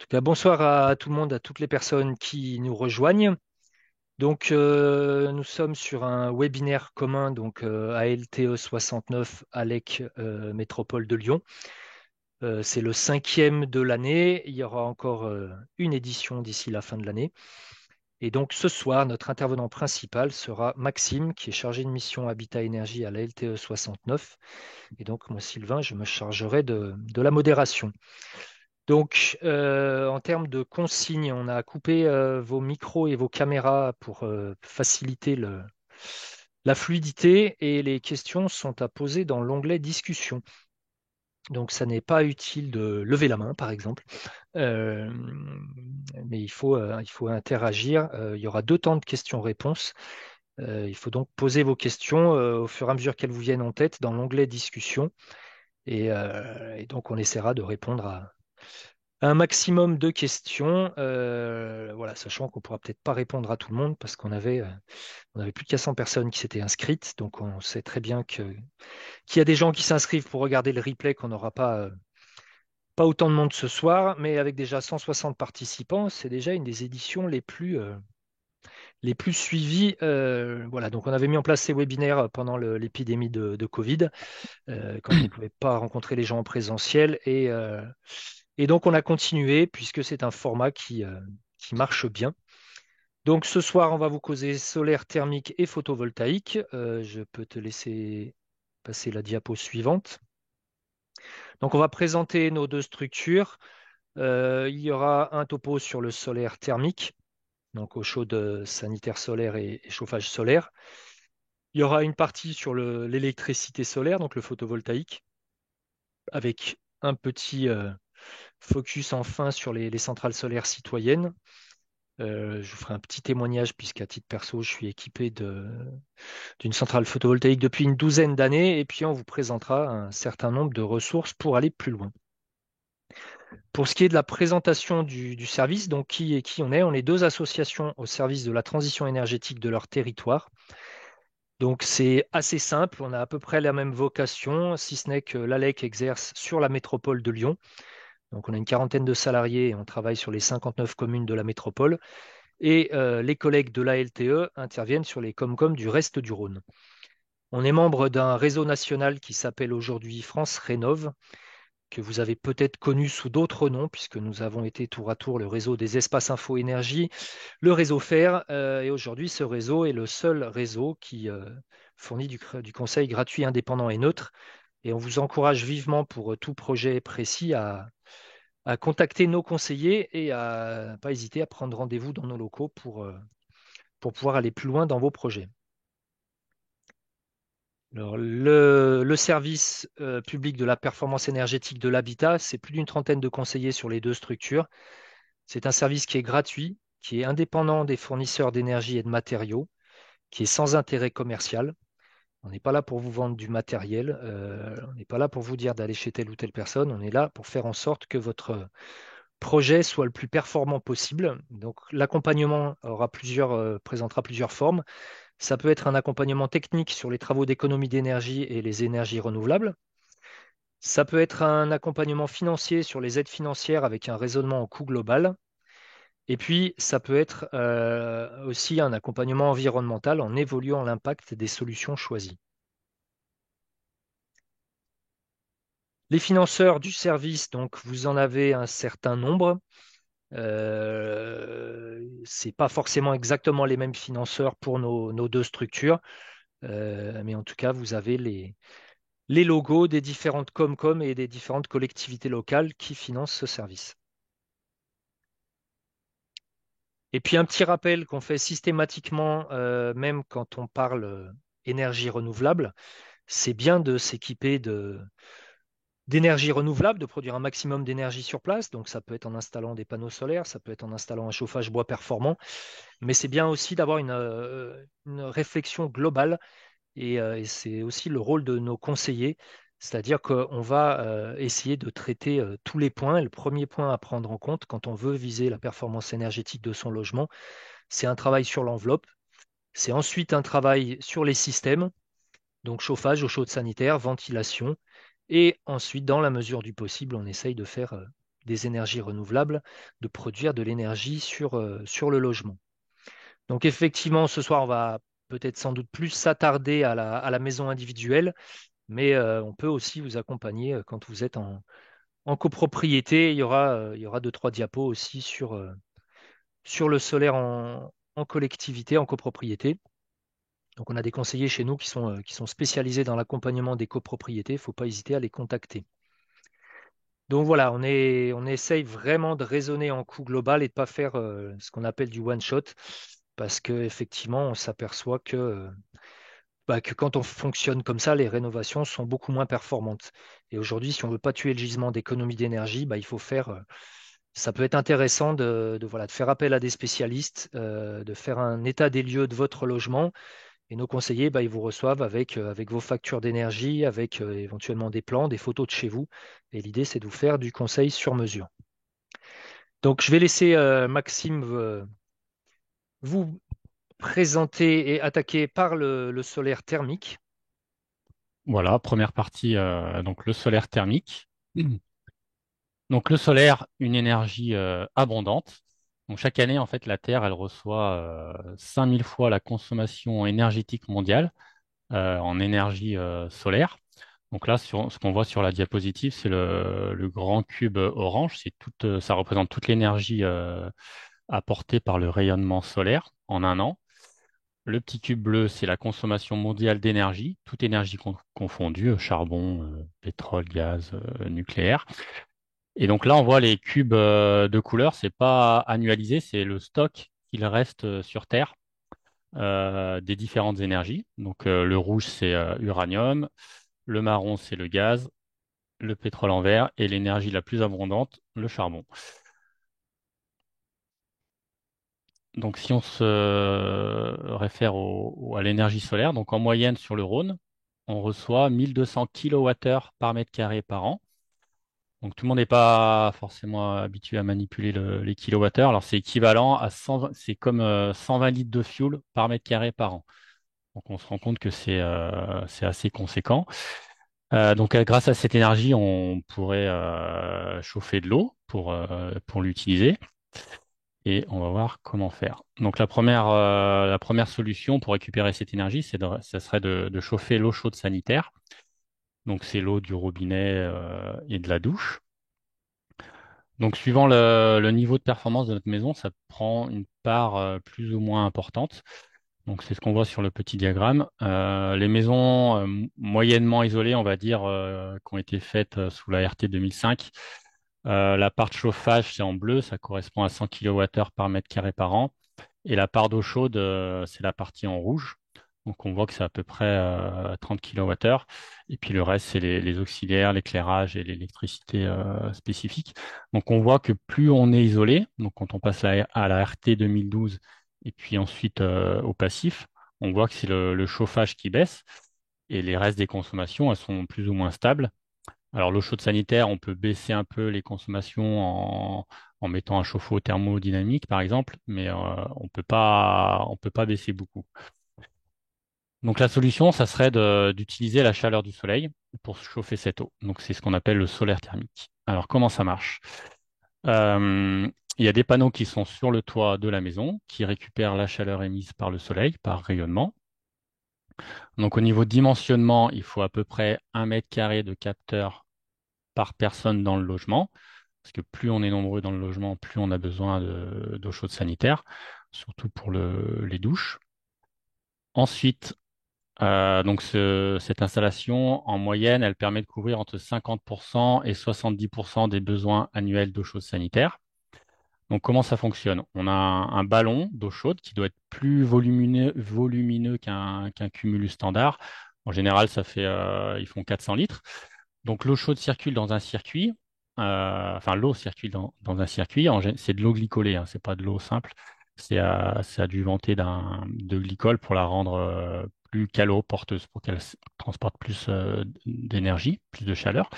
Tout cas, bonsoir à tout le monde, à toutes les personnes qui nous rejoignent. Nous sommes sur un webinaire commun, ALTE 69 ALEC Métropole de Lyon. C'est le cinquième de l'année. Il y aura encore une édition d'ici la fin de l'année. Et donc ce soir, notre intervenant principal sera Maxime, qui est chargé de mission Habitat Énergie à l'ALTE 69. Et donc moi, Sylvain, je me chargerai de la modération. En termes de consignes, on a coupé vos micros et vos caméras pour faciliter la fluidité et les questions sont à poser dans l'onglet discussion. Donc, ça n'est pas utile de lever la main, par exemple, Euh, mais il faut interagir. Il y aura deux temps de questions-réponses. Il faut donc poser vos questions au fur et à mesure qu'elles vous viennent en tête dans l'onglet discussion. Et donc, on essaiera de répondre à un maximum de questions, voilà, sachant qu'on ne pourra peut-être pas répondre à tout le monde parce qu'on avait plus de 400 personnes qui s'étaient inscrites. Donc on sait très bien qu'il y a des gens qui s'inscrivent pour regarder le replay, qu'on n'aura pas autant de monde ce soir, mais avec déjà 160 participants, c'est déjà une des éditions les plus suivies. Voilà, donc on avait mis en place ces webinaires pendant l'épidémie de Covid, quand on ne pouvait pas rencontrer les gens en présentiel. Et donc, on a continué puisque c'est un format qui marche bien. Donc, ce soir, on va vous causer solaire, thermique et photovoltaïque. Je peux te laisser passer la diapo suivante. Donc, on va présenter nos deux structures. Il y aura un topo sur le solaire thermique, donc eau chaude sanitaire solaire et chauffage solaire. Il y aura une partie sur l'électricité solaire, donc le photovoltaïque, avec un petit focus enfin sur les centrales solaires citoyennes. Je vous ferai un petit témoignage puisqu'à titre perso, je suis équipé d'une centrale photovoltaïque depuis une douzaine d'années et puis on vous présentera un certain nombre de ressources pour aller plus loin. Pour ce qui est de la présentation du service, donc qui est qui on est deux associations au service de la transition énergétique de leur territoire. Donc c'est assez simple, on a à peu près la même vocation, si ce n'est que l'ALEC exerce sur la métropole de Lyon. Donc on a une quarantaine de salariés et on travaille sur les 59 communes de la métropole. Et les collègues de l'ALTE interviennent sur les Comcom du reste du Rhône. On est membre d'un réseau national qui s'appelle aujourd'hui France Rénov', que vous avez peut-être connu sous d'autres noms, puisque nous avons été tour à tour le réseau des espaces info énergie, le réseau FAIR, et aujourd'hui ce réseau est le seul réseau qui fournit du conseil gratuit, indépendant et neutre. Et on vous encourage vivement pour tout projet précis à contacter nos conseillers et à ne pas hésiter à prendre rendez-vous dans nos locaux pour pouvoir aller plus loin dans vos projets. Alors, le service public de la performance énergétique de l'habitat, c'est plus d'une trentaine de conseillers sur les deux structures. C'est un service qui est gratuit, qui est indépendant des fournisseurs d'énergie et de matériaux, qui est sans intérêt commercial. On n'est pas là pour vous vendre du matériel, on n'est pas là pour vous dire d'aller chez telle ou telle personne, on est là pour faire en sorte que votre projet soit le plus performant possible. Donc l'accompagnement présentera plusieurs formes. Ça peut être un accompagnement technique sur les travaux d'économie d'énergie et les énergies renouvelables. Ça peut être un accompagnement financier sur les aides financières avec un raisonnement en coût global. Et puis, ça peut être aussi un accompagnement environnemental en évaluant l'impact des solutions choisies. Les financeurs du service, donc, vous en avez un certain nombre. Ce n'est pas forcément exactement les mêmes financeurs pour nos deux structures, mais en tout cas, vous avez les logos des différentes Comcom et des différentes collectivités locales qui financent ce service. Et puis un petit rappel qu'on fait systématiquement, même quand on parle énergie renouvelable, c'est bien de s'équiper d'énergie renouvelable, de produire un maximum d'énergie sur place. Donc ça peut être en installant des panneaux solaires, ça peut être en installant un chauffage bois performant, mais c'est bien aussi d'avoir une réflexion globale. Et c'est aussi le rôle de nos conseillers, c'est-à-dire qu'on va essayer de traiter tous les points. Et le premier point à prendre en compte quand on veut viser la performance énergétique de son logement, c'est un travail sur l'enveloppe. C'est ensuite un travail sur les systèmes, donc chauffage, eau chaude sanitaire, ventilation. Et ensuite, dans la mesure du possible, on essaye de faire des énergies renouvelables, de produire de l'énergie sur le logement. Donc effectivement, ce soir, on va peut-être sans doute plus s'attarder à la maison individuelle, mais on peut aussi vous accompagner quand vous êtes en copropriété. Il y aura deux, trois diapos aussi sur le solaire en collectivité, en copropriété. Donc on a des conseillers chez nous qui sont spécialisés dans l'accompagnement des copropriétés. Il ne faut pas hésiter à les contacter. Donc voilà, on essaye vraiment de raisonner en coût global et de ne pas faire ce qu'on appelle du one shot, parce qu'effectivement, on s'aperçoit que quand on fonctionne comme ça, les rénovations sont beaucoup moins performantes. Et aujourd'hui, si on ne veut pas tuer le gisement d'économie d'énergie, il faut ça peut être intéressant voilà, de faire appel à des spécialistes, de faire un état des lieux de votre logement. Et nos conseillers, ils vous reçoivent avec vos factures d'énergie, avec éventuellement des plans, des photos de chez vous. Et l'idée, c'est de vous faire du conseil sur mesure. Donc, je vais laisser Maxime vous présenter et attaquer par le solaire thermique. Voilà, première partie, donc le solaire thermique. Donc le solaire, une énergie abondante. Donc chaque année, en fait, la Terre, elle reçoit 5000 fois la consommation énergétique mondiale en énergie solaire. Donc là, ce qu'on voit sur la diapositive, c'est le grand cube orange. Ça représente toute l'énergie apportée par le rayonnement solaire en un an. Le petit cube bleu, c'est la consommation mondiale d'énergie, toute énergie confondue, charbon, pétrole, gaz, nucléaire. Et donc là, on voit les cubes de couleur, c'est pas annualisé, c'est le stock qu'il reste sur Terre des différentes énergies. Donc le rouge, c'est uranium, le marron, c'est le gaz, le pétrole en vert et l'énergie la plus abondante, le charbon. Donc si on se réfère à l'énergie solaire, donc en moyenne sur le Rhône, on reçoit 1200 kWh par mètre carré par an. Donc tout le monde n'est pas forcément habitué à manipuler les kilowattheures. Alors c'est équivalent à 120, c'est comme 120 litres de fuel par mètre carré par an. Donc on se rend compte que c'est assez conséquent. Donc grâce à cette énergie, on pourrait chauffer de l'eau pour l'utiliser. Et on va voir comment faire. Donc la première solution pour récupérer cette énergie, ça serait de chauffer l'eau chaude sanitaire. Donc c'est l'eau du robinet et de la douche. Donc, suivant le niveau de performance de notre maison, ça prend une part plus ou moins importante. Donc, c'est ce qu'on voit sur le petit diagramme. Les maisons moyennement isolées, on va dire, qui ont été faites sous la RT 2005, la part de chauffage, c'est en bleu, ça correspond à 100 kWh par mètre carré par an. Et la part d'eau chaude, c'est la partie en rouge. Donc on voit que c'est à peu près 30 kWh. Et puis le reste, c'est les auxiliaires, l'éclairage et l'électricité spécifique. Donc on voit que plus on est isolé, donc quand on passe à la RT 2012 et puis ensuite au passif, on voit que c'est le chauffage qui baisse et les restes des consommations, elles sont plus ou moins stables. Alors, l'eau chaude sanitaire, on peut baisser un peu les consommations en mettant un chauffe-eau thermodynamique, par exemple, mais on peut pas baisser beaucoup. Donc, la solution, ça serait d'utiliser la chaleur du soleil pour chauffer cette eau. Donc, c'est ce qu'on appelle le solaire thermique. Alors, comment ça marche? Euh, il y a des panneaux qui sont sur le toit de la maison qui récupèrent la chaleur émise par le soleil, par rayonnement. Donc, au niveau dimensionnement, il faut à peu près 1 mètre carré de capteur par personne dans le logement. Parce que plus on est nombreux dans le logement, plus on a besoin d'eau chaude sanitaire, surtout pour les douches. Ensuite, cette installation, en moyenne, elle permet de couvrir entre 50% et 70% des besoins annuels d'eau chaude sanitaire. Donc, comment ça fonctionne? On a un ballon d'eau chaude qui doit être plus volumineux qu'un cumulus standard. En général, ils font 400 litres. Donc l'eau chaude circule dans un circuit, enfin l'eau circule dans un circuit, c'est de l'eau glycolée, hein, c'est pas de l'eau simple, c'est adjuvanté de glycol pour la rendre plus caloporteuse, pour qu'elle transporte plus d'énergie, plus de chaleur.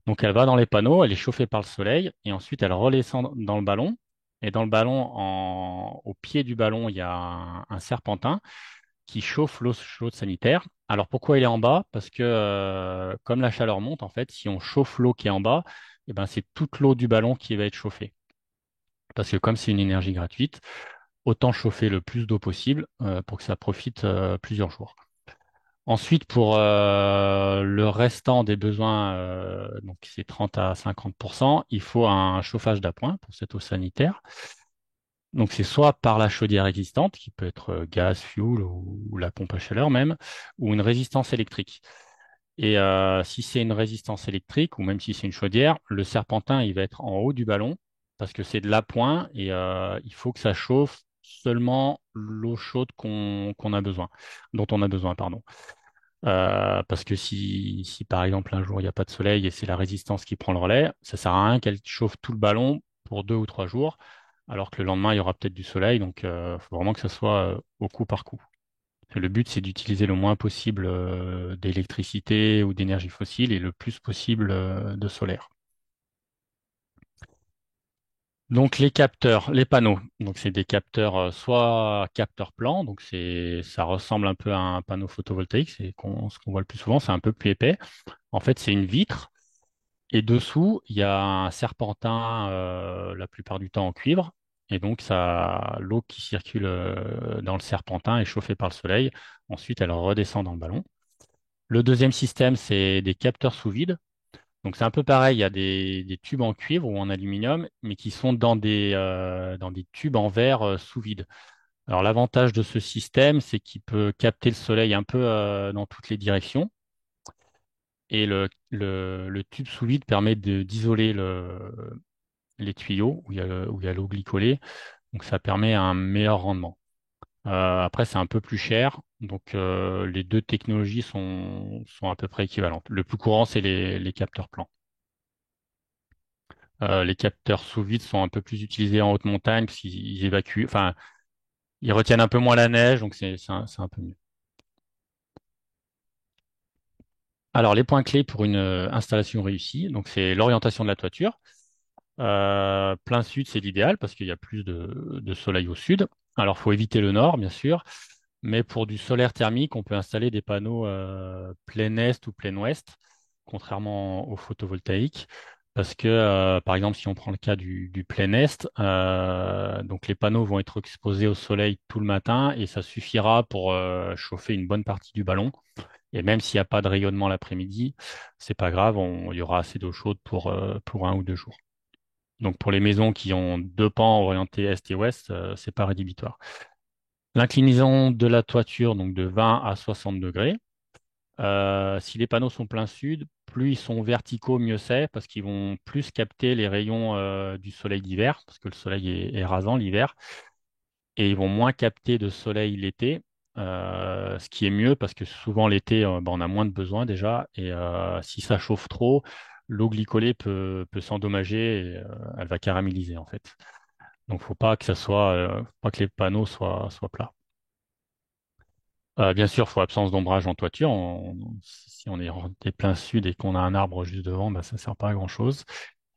Donc elle va dans les panneaux, elle est chauffée par le soleil, et ensuite elle redescend dans le ballon. Et dans le ballon, au pied du ballon, il y a un serpentin qui chauffe l'eau chaude sanitaire. Alors pourquoi il est en bas? Parce que comme la chaleur monte, en fait, si on chauffe l'eau qui est en bas, eh ben, c'est toute l'eau du ballon qui va être chauffée. Parce que comme c'est une énergie gratuite, autant chauffer le plus d'eau possible pour que ça profite plusieurs jours. Ensuite, pour le restant des besoins, donc c'est 30 à 50%, il faut un chauffage d'appoint pour cette eau sanitaire. Donc c'est soit par la chaudière existante, qui peut être gaz, fuel ou la pompe à chaleur même, ou une résistance électrique. Et si c'est une résistance électrique, ou même si c'est une chaudière, le serpentin, il va être en haut du ballon, parce que c'est de l'appoint, et il faut que ça chauffe seulement l'eau chaude qu'on a besoin, dont on a besoin, pardon. Parce que si par exemple un jour il n'y a pas de soleil et c'est la résistance qui prend le relais, ça sert à rien qu'elle chauffe tout le ballon pour 2 ou 3 jours, alors que le lendemain il y aura peut-être du soleil, donc il faut vraiment que ça soit au coup par coup. Le but c'est d'utiliser le moins possible d'électricité ou d'énergie fossile et le plus possible de solaire. Donc les capteurs, les panneaux, donc c'est des capteurs soit capteurs plans, donc ça ressemble un peu à un panneau photovoltaïque, ce qu'on voit le plus souvent, c'est un peu plus épais. En fait, c'est une vitre et dessous, il y a un serpentin, la plupart du temps en cuivre. Et donc, l'eau qui circule dans le serpentin est chauffée par le soleil. Ensuite, elle redescend dans le ballon. Le deuxième système, c'est des capteurs sous vide. Donc, c'est un peu pareil. Il y a des tubes en cuivre ou en aluminium, mais qui sont dans des tubes en verre sous vide. Alors, l'avantage de ce système, c'est qu'il peut capter le soleil un peu dans toutes les directions. Et le tube sous vide permet d'isoler les tuyaux où il y a l'eau glycolée. Donc ça permet un meilleur rendement. Après, c'est un peu plus cher. Donc les deux technologies sont à peu près équivalentes. Le plus courant, c'est les capteurs plans. Les capteurs sous vide sont un peu plus utilisés en haute montagne parce qu'ils évacuent, enfin, ils retiennent un peu moins la neige, donc c'est un peu mieux. Alors, les points clés pour une installation réussie, donc c'est l'orientation de la toiture. Plein sud, c'est l'idéal parce qu'il y a plus de soleil au sud. Alors, il faut éviter le nord, bien sûr, mais pour du solaire thermique, on peut installer des panneaux plein est ou plein ouest, contrairement au photovoltaïque. Parce que, par exemple, si on prend le cas du plein est, donc les panneaux vont être exposés au soleil tout le matin et ça suffira pour chauffer une bonne partie du ballon. Et même s'il n'y a pas de rayonnement l'après-midi, c'est pas grave, il y aura assez d'eau chaude pour 1 ou 2 jours. Donc pour les maisons qui ont deux pans orientés est et ouest, c'est pas rédhibitoire. L'inclinaison de la toiture, donc de 20 à 60 degrés. Si les panneaux sont plein sud, plus ils sont verticaux, mieux c'est, parce qu'ils vont plus capter les rayons du soleil d'hiver, parce que le soleil est rasant l'hiver, et ils vont moins capter de soleil l'été, ce qui est mieux, parce que souvent l'été, on a moins de besoin déjà, et si ça chauffe trop, l'eau glycolée peut s'endommager et elle va caraméliser en fait. Donc, faut pas que les panneaux soient plats. Bien sûr, il faut absence d'ombrage en toiture. Si on est en plein sud et qu'on a un arbre juste devant, bah, ça ne sert pas à grand-chose.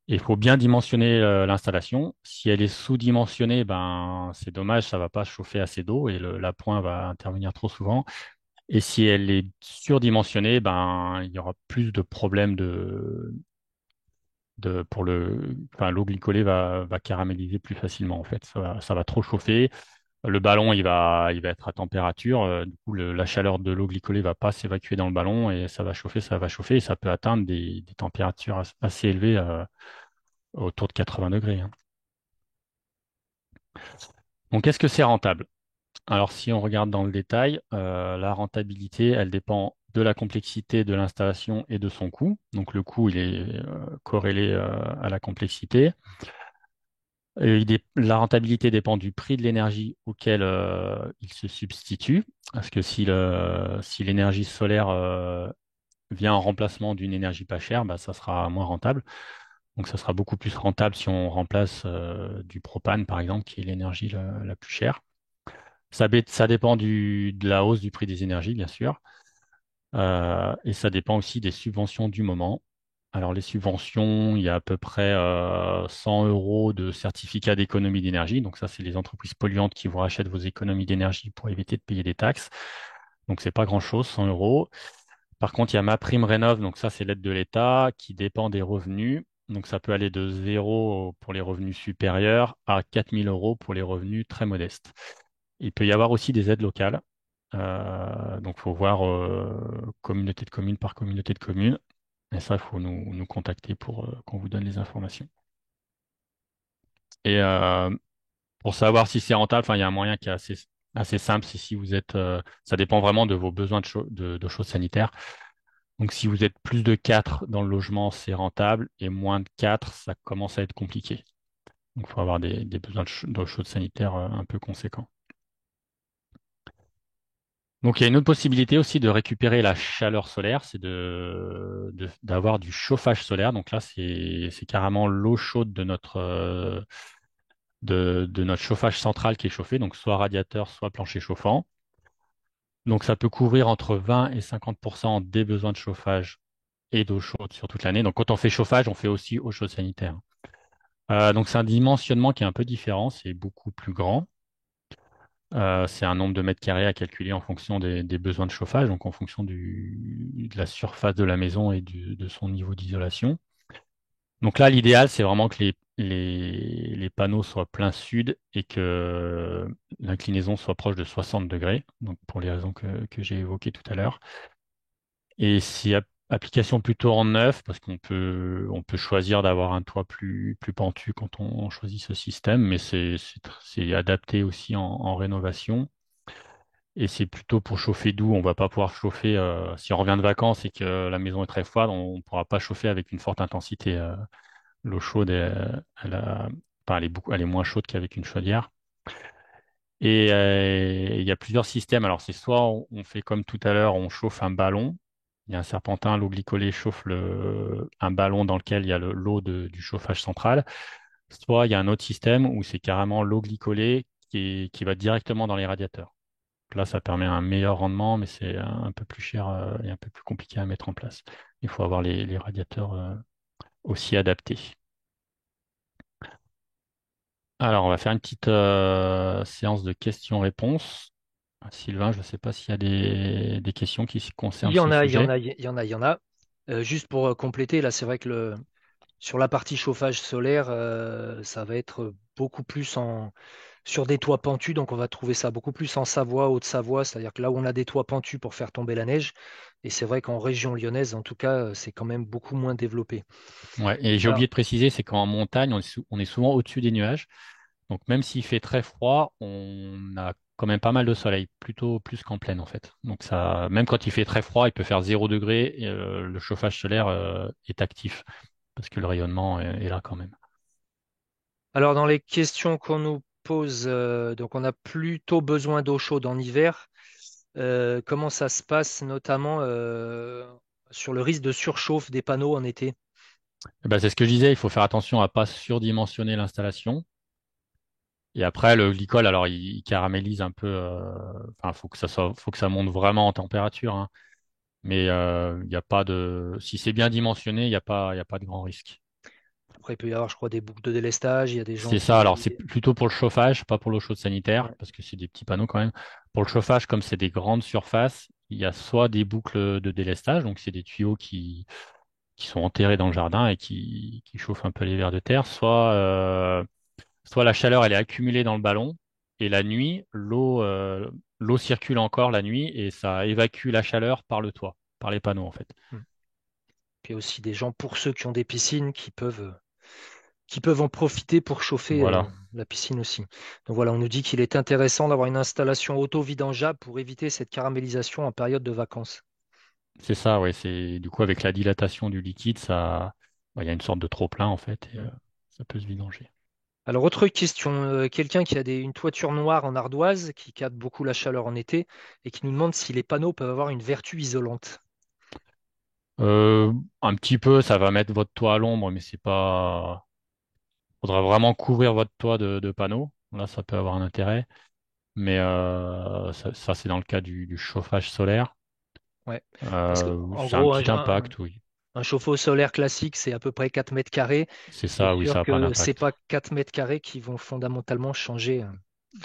Et il faut bien dimensionner l'installation. Si elle est sous-dimensionnée, ben, c'est dommage, ça ne va pas chauffer assez d'eau et l'appoint va intervenir trop souvent. Et si elle est surdimensionnée, ben, il y aura plus de problèmes enfin, l'eau glycolée va caraméliser plus facilement, en fait. Ça va trop chauffer. Le ballon, il va être à température. Du coup, la chaleur de l'eau glycolée va pas s'évacuer dans le ballon et ça va chauffer et ça peut atteindre des températures assez élevées, autour de 80 degrés, hein. Donc, est-ce que c'est rentable? Alors, si on regarde dans le détail, la rentabilité, elle dépend de la complexité de l'installation et de son coût. Donc, le coût, il est corrélé à la complexité. La rentabilité dépend du prix de l'énergie auquel il se substitue. Parce que si l'énergie solaire vient en remplacement d'une énergie pas chère, bah, ça sera moins rentable. Donc ça sera beaucoup plus rentable si on remplace du propane, par exemple, qui est l'énergie la plus chère. Ça dépend de la hausse du prix des énergies, bien sûr. Et ça dépend aussi des subventions du moment. Alors, les subventions, il y a à peu près 100 euros de certificats d'économie d'énergie. Donc, ça, c'est les entreprises polluantes qui vous rachètent vos économies d'énergie pour éviter de payer des taxes. Donc, c'est pas grand-chose, 100 euros. Par contre, il y a ma prime rénov. Donc, ça, c'est l'aide de l'État qui dépend des revenus. Donc ça peut aller de 0 pour les revenus supérieurs à 4 000 € pour les revenus très modestes. Il peut y avoir aussi des aides locales. Donc il faut voir communauté de communes par communauté de communes. Et ça, il faut nous contacter pour qu'on vous donne les informations. Et pour savoir si c'est rentable, enfin, il y a un moyen qui est assez simple. C'est si vous êtes, ça dépend vraiment de vos besoins de choses sanitaires. Donc, si vous êtes plus de 4 dans le logement, c'est rentable. Et moins de 4, ça commence à être compliqué. Donc, il faut avoir des besoins de choses sanitaires un peu conséquents. Donc, il y a une autre possibilité aussi de récupérer la chaleur solaire, c'est d'avoir du chauffage solaire. Donc là, c'est carrément l'eau chaude de notre chauffage central qui est chauffé, donc soit radiateur, soit plancher chauffant. Donc ça peut couvrir entre 20 et 50% des besoins de chauffage et d'eau chaude sur toute l'année. Donc quand on fait chauffage, on fait aussi eau chaude sanitaire. Donc c'est un dimensionnement qui est un peu différent, c'est beaucoup plus grand. C'est un nombre de mètres carrés à calculer en fonction des besoins de chauffage, donc en fonction de la surface de la maison et de son niveau d'isolation. Donc là, l'idéal, c'est vraiment que les panneaux soient plein sud et que l'inclinaison soit proche de 60 degrés, donc pour les raisons que j'ai évoquées tout à l'heure. Et c'est application plutôt en neuf, parce on peut choisir d'avoir un toit plus pentu quand on choisit ce système, mais c'est adapté aussi en rénovation. Et c'est plutôt pour chauffer doux. On va pas pouvoir chauffer, si on revient de vacances et que la maison est très froide, on ne pourra pas chauffer avec une forte intensité. L'eau chaude, enfin, elle est moins chaude qu'avec une chaudière. Et il y a plusieurs systèmes. Alors, c'est soit on fait comme tout à l'heure, on chauffe un ballon. Il y a un serpentin, l'eau glycolée chauffe un ballon dans lequel il y a l'eau du chauffage central. Soit il y a un autre système où c'est carrément l'eau glycolée qui va directement dans les radiateurs. Là, ça permet un meilleur rendement, mais c'est un peu plus cher et un peu plus compliqué à mettre en place. Il faut avoir les radiateurs aussi adaptés. Alors, on va faire une petite séance de questions-réponses. Sylvain, je ne sais pas s'il y a des questions qui Il concernent y en ce a, il y en sujet. a, il y en a, il y en a. Juste pour compléter, là, c'est vrai que sur la partie chauffage solaire, ça va être beaucoup plus sur des toits pentus, donc on va trouver ça beaucoup plus en Savoie, Haute-Savoie, c'est-à-dire que là où on a des toits pentus pour faire tomber la neige, et c'est vrai qu'en région lyonnaise, en tout cas, c'est quand même beaucoup moins développé. Ouais, et j'ai Alors, oublié de préciser, c'est qu'en montagne, on est souvent au-dessus des nuages. Donc, même s'il fait très froid, on a quand même pas mal de soleil, plutôt plus qu'en plaine, en fait. Donc, ça, même quand il fait très froid, il peut faire 0 degré, et le chauffage solaire est actif, parce que le rayonnement est là quand même. alors, dans les questions qu'on nous pose, donc on a plutôt besoin d'eau chaude en hiver. Comment ça se passe, notamment sur le risque de surchauffe des panneaux en été? Eh ben, c'est ce que je disais, il faut faire attention à pas surdimensionner l'installation. Et après, le glycol, alors, il caramélise un peu. Enfin, faut que ça monte vraiment en température, hein. Mais il y a pas de, si c'est bien dimensionné, il y a pas de grand risque. Après, il peut y avoir, je crois, des boucles de délestage. Il y a des gens C'est ça. Alors, c'est qui... plutôt pour le chauffage, pas pour l'eau chaude sanitaire, Ouais. parce que c'est des petits panneaux quand même. Pour le chauffage, comme c'est des grandes surfaces, il y a soit des boucles de délestage, donc c'est des tuyaux qui sont enterrés dans le jardin et qui chauffent un peu les vers de terre, soit la chaleur elle est accumulée dans le ballon et la nuit, l'eau circule encore la nuit et ça évacue la chaleur par le toit, par les panneaux en fait. Hmm. Puis il y a aussi des gens, pour ceux qui ont des piscines, qui peuvent en profiter pour chauffer Voilà, la piscine aussi. Donc voilà, on nous dit qu'il est intéressant d'avoir une installation auto-vidangeable pour éviter cette caramélisation en période de vacances. c'est ça, ouais, c'est du coup avec la dilatation du liquide, il y a une sorte de trop-plein en fait et Hmm. ça peut se vidanger. Alors, autre question, quelqu'un qui a une toiture noire en ardoise, qui capte beaucoup la chaleur en été, et qui nous demande si les panneaux peuvent avoir une vertu isolante. Euh, un petit peu, ça va mettre votre toit à l'ombre, mais c'est pas. Faudra vraiment couvrir votre toit de panneaux. Là, ça peut avoir un intérêt, mais ça, c'est dans le cas du chauffage solaire. Ouais. Parce que, en C'est un gros, petit impact, oui. un chauffe-eau solaire classique, c'est à peu près 4 mètres carrés. C'est C'est ça, oui, ça sûr n'a pas que c'est d'impact. pas 4 mètres carrés qui vont fondamentalement changer.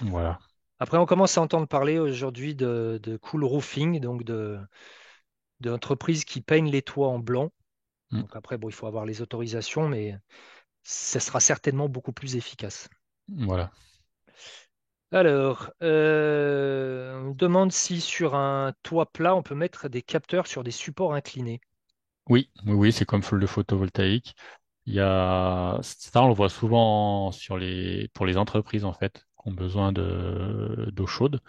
Voilà. Après, on commence à entendre parler aujourd'hui de cool roofing, donc d'entreprises qui peignent les toits en blanc. Mm. Donc après, bon, il faut avoir les autorisations, mais ça sera certainement beaucoup plus efficace. Voilà. Alors, on demande si sur un toit plat, on peut mettre des capteurs sur des supports inclinés. Oui, oui, oui, c'est comme le photovoltaïque. Il y a ça, on le voit souvent pour les entreprises en fait, qui ont besoin d'eau chaude.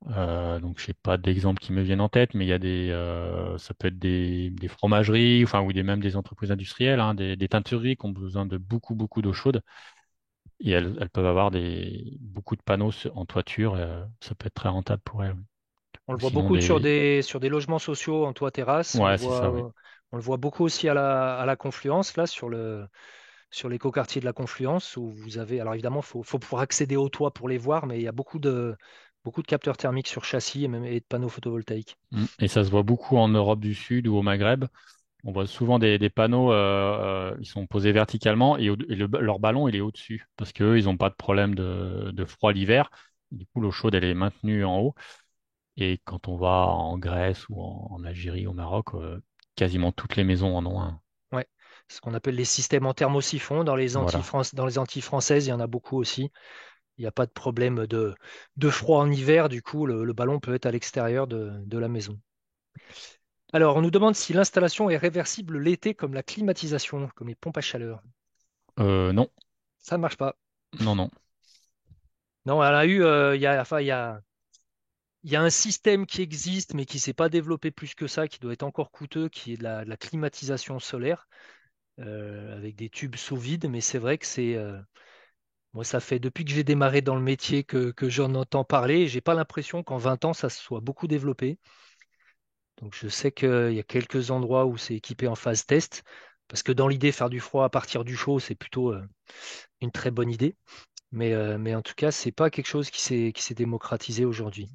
Donc, je n'ai pas d'exemple qui me viennent en tête, mais il y a ça peut être des fromageries, enfin, même des entreprises industrielles, hein, des teintureries qui ont besoin de beaucoup d'eau chaude. Et elles peuvent avoir beaucoup de panneaux en toiture. Ça peut être très rentable pour elles. Oui. On le Ou voit sinon, beaucoup sur des logements sociaux en toit terrasse. ouais, c'est ça, oui. On le voit beaucoup aussi à la Confluence, là, sur l'écoquartier de la Confluence, où vous avez. Alors évidemment, faut pouvoir accéder au toit pour les voir, mais il y a beaucoup de capteurs thermiques sur châssis et de panneaux photovoltaïques. Et ça se voit beaucoup en Europe du Sud ou au Maghreb. On voit souvent des panneaux, ils sont posés verticalement leur ballon, il est au-dessus. Parce qu'eux, ils n'ont pas de problème de froid l'hiver. Du coup, l'eau chaude, elle est maintenue en haut. Et quand on va en Grèce ou en Algérie, au Maroc, quasiment toutes les maisons en ont un. Ouais. Ce qu'on appelle les systèmes en thermosiphon. Voilà. Dans les Antilles françaises, il y en a beaucoup aussi. Il n'y a pas de problème de froid en hiver. Du coup, le ballon peut être à l'extérieur de la maison. Alors, on nous demande si l'installation est réversible l'été comme la climatisation, comme les pompes à chaleur. Non, Ça ne marche pas. non. Non, elle a eu, enfin, il y a un système qui existe, mais qui ne s'est pas développé plus que ça, qui doit être encore coûteux, qui est de la climatisation solaire, avec des tubes sous vide. Mais c'est vrai que moi, ça fait depuis que j'ai démarré dans le métier que j'en entends parler. Et j'ai pas l'impression qu'en 20 ans, ça se soit beaucoup développé. Donc, je sais qu'il y a quelques endroits où c'est équipé en phase test, parce que dans l'idée, faire du froid à partir du chaud, c'est plutôt une très bonne idée. Mais en tout cas, c'est pas quelque chose qui s'est démocratisé aujourd'hui.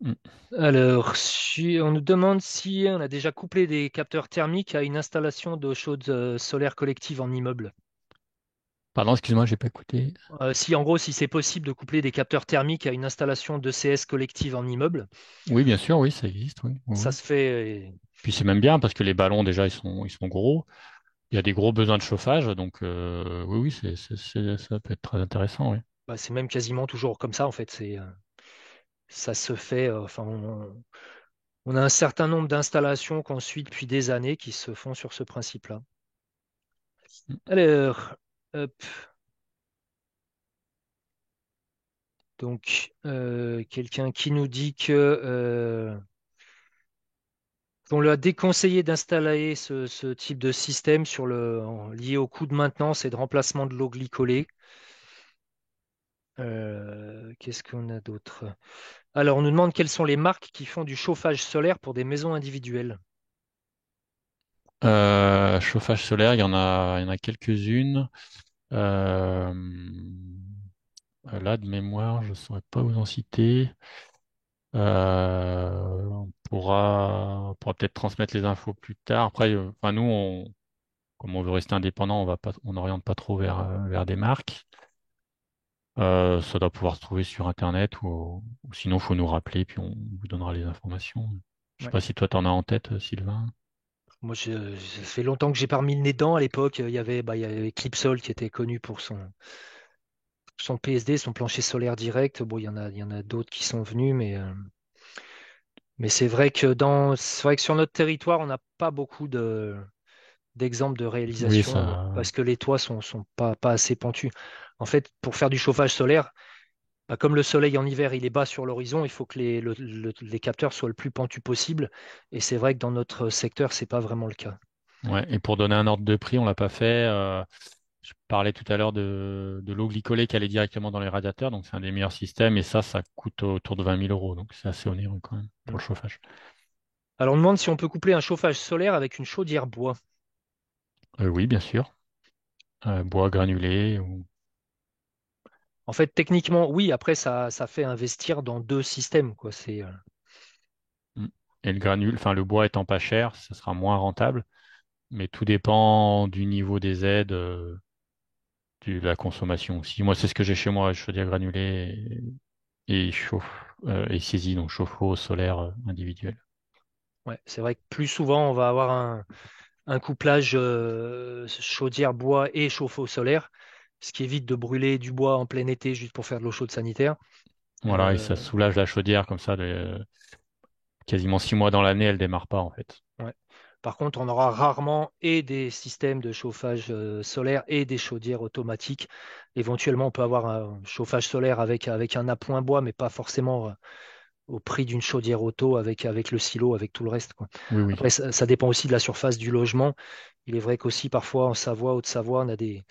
Mm. Alors, si on nous demande si on a déjà couplé des capteurs thermiques à une installation d'eau chaude solaire collective en immeuble. Pardon, excuse-moi, j'ai pas écouté. Si en gros, si c'est possible de coupler des capteurs thermiques à une installation d'ECS collective en immeuble, Oui, bien sûr, oui, ça existe, oui. Oui, ça oui. se fait. Puis c'est même bien parce que les ballons, déjà, ils sont gros. Il y a des gros besoins de chauffage, donc oui, oui, ça peut être très intéressant, oui. Bah, c'est même quasiment toujours comme ça en fait. Ça se fait. Enfin, on a un certain nombre d'installations qu'on suit depuis des années qui se font sur ce principe-là. Alors, hop, donc quelqu'un qui nous dit que on lui a déconseillé d'installer ce type de système lié au coût de maintenance et de remplacement de l'eau glycolée. Qu'est-ce qu'on a d'autre? Alors, on nous demande quelles sont les marques qui font du chauffage solaire pour des maisons individuelles. Chauffage solaire, il y en a quelques-unes. Euh, Là, de mémoire, je ne saurais pas vous en citer. On pourra peut-être transmettre les infos plus tard. Après, enfin, nous, comme on veut rester indépendant, on n'oriente pas trop vers des marques. Ça doit pouvoir se trouver sur Internet ou sinon, il faut nous rappeler, puis on vous donnera les informations. Je sais Ouais. pas si toi, tu en as en tête, Sylvain. Moi, ça fait longtemps que j'ai pas mis le nez dedans. À l'époque, il y avait Clipsol qui était connu pour son PSD, son plancher solaire direct. Bon, il y en a d'autres qui sont venus, mais c'est vrai que sur notre territoire, on n'a pas beaucoup d'exemples de Oui, réalisation ça. parce que les toits sont pas assez pentus. En fait, pour faire du chauffage solaire, bah, comme le soleil en hiver, il est bas sur l'horizon, il faut que les capteurs soient le plus pentus possible. Et c'est vrai que dans notre secteur, c'est pas vraiment le cas. Ouais. Et pour donner un ordre de prix, on l'a pas fait. Je parlais tout à l'heure de l'eau glycolée qui allait directement dans les radiateurs, donc c'est un des meilleurs systèmes. Et ça coûte autour de 20 000 euros, donc c'est assez onéreux quand même pour Mm. le chauffage. Alors, on demande si on peut coupler un chauffage solaire avec une chaudière bois. Oui, bien sûr. Bois granulé. En fait, techniquement, oui, après, ça fait investir dans deux systèmes, quoi. Mm. Et le granule, enfin le bois étant pas cher, ça sera moins rentable. Mais tout dépend du niveau des aides, de la consommation aussi. Moi, c'est ce que j'ai chez moi, chaudière granulée et chauffe et saisie, donc chauffe-eau solaire individuel. Ouais, c'est vrai que plus souvent, on va avoir un couplage chaudière bois et chauffe-eau solaire, ce qui évite de brûler du bois en plein été juste pour faire de l'eau chaude sanitaire. Voilà, et ça Euh, soulage la chaudière comme ça, quasiment 6 mois dans l'année, elle démarre pas en fait. ouais. Par contre, on aura rarement et des systèmes de chauffage solaire et des chaudières automatiques. Éventuellement, on peut avoir un chauffage solaire avec un appoint bois, mais pas forcément au prix d'une chaudière auto avec le silo, avec tout le reste, quoi. Oui, oui. Après, ça dépend aussi de la surface du logement. Il est vrai qu'aussi, parfois, en Savoie, Haute-Savoie, on a des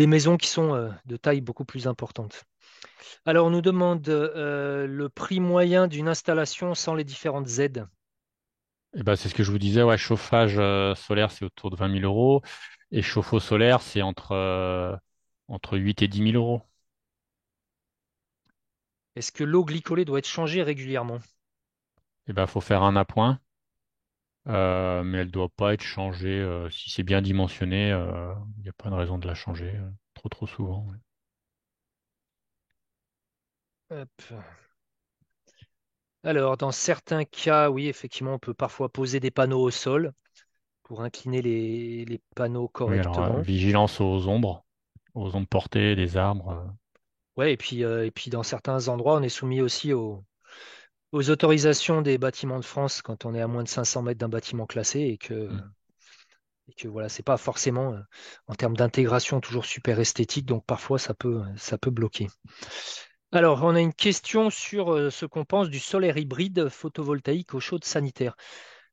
maisons qui sont de taille beaucoup plus importante. Alors, on nous demande le prix moyen d'une installation sans les différentes aides. Et ben, c'est ce que je vous disais, ouais, chauffage solaire, c'est autour de 20 000 euros. Et chauffe-eau solaire, c'est entre 8 et 10 000 euros. Est-ce que l'eau glycolée doit être changée régulièrement? Et ben, faut faire un appoint, mais elle doit pas être changée. Si c'est bien dimensionné, il n'y a pas de raison de la changer trop souvent. Ouais. Hop. Alors, dans certains cas, oui, effectivement, on peut parfois poser des panneaux au sol pour incliner les panneaux Oui, alors correctement. vigilance aux ombres portées des arbres. Ouais, et puis dans certains endroits, on est soumis aussi aux autorisations des bâtiments de France quand on est à moins de 500 mètres d'un bâtiment classé Hmm. et que voilà, c'est pas forcément en termes d'intégration toujours super esthétique, donc parfois ça peut bloquer. Alors, on a une question sur ce qu'on pense du solaire hybride photovoltaïque au chaude sanitaire.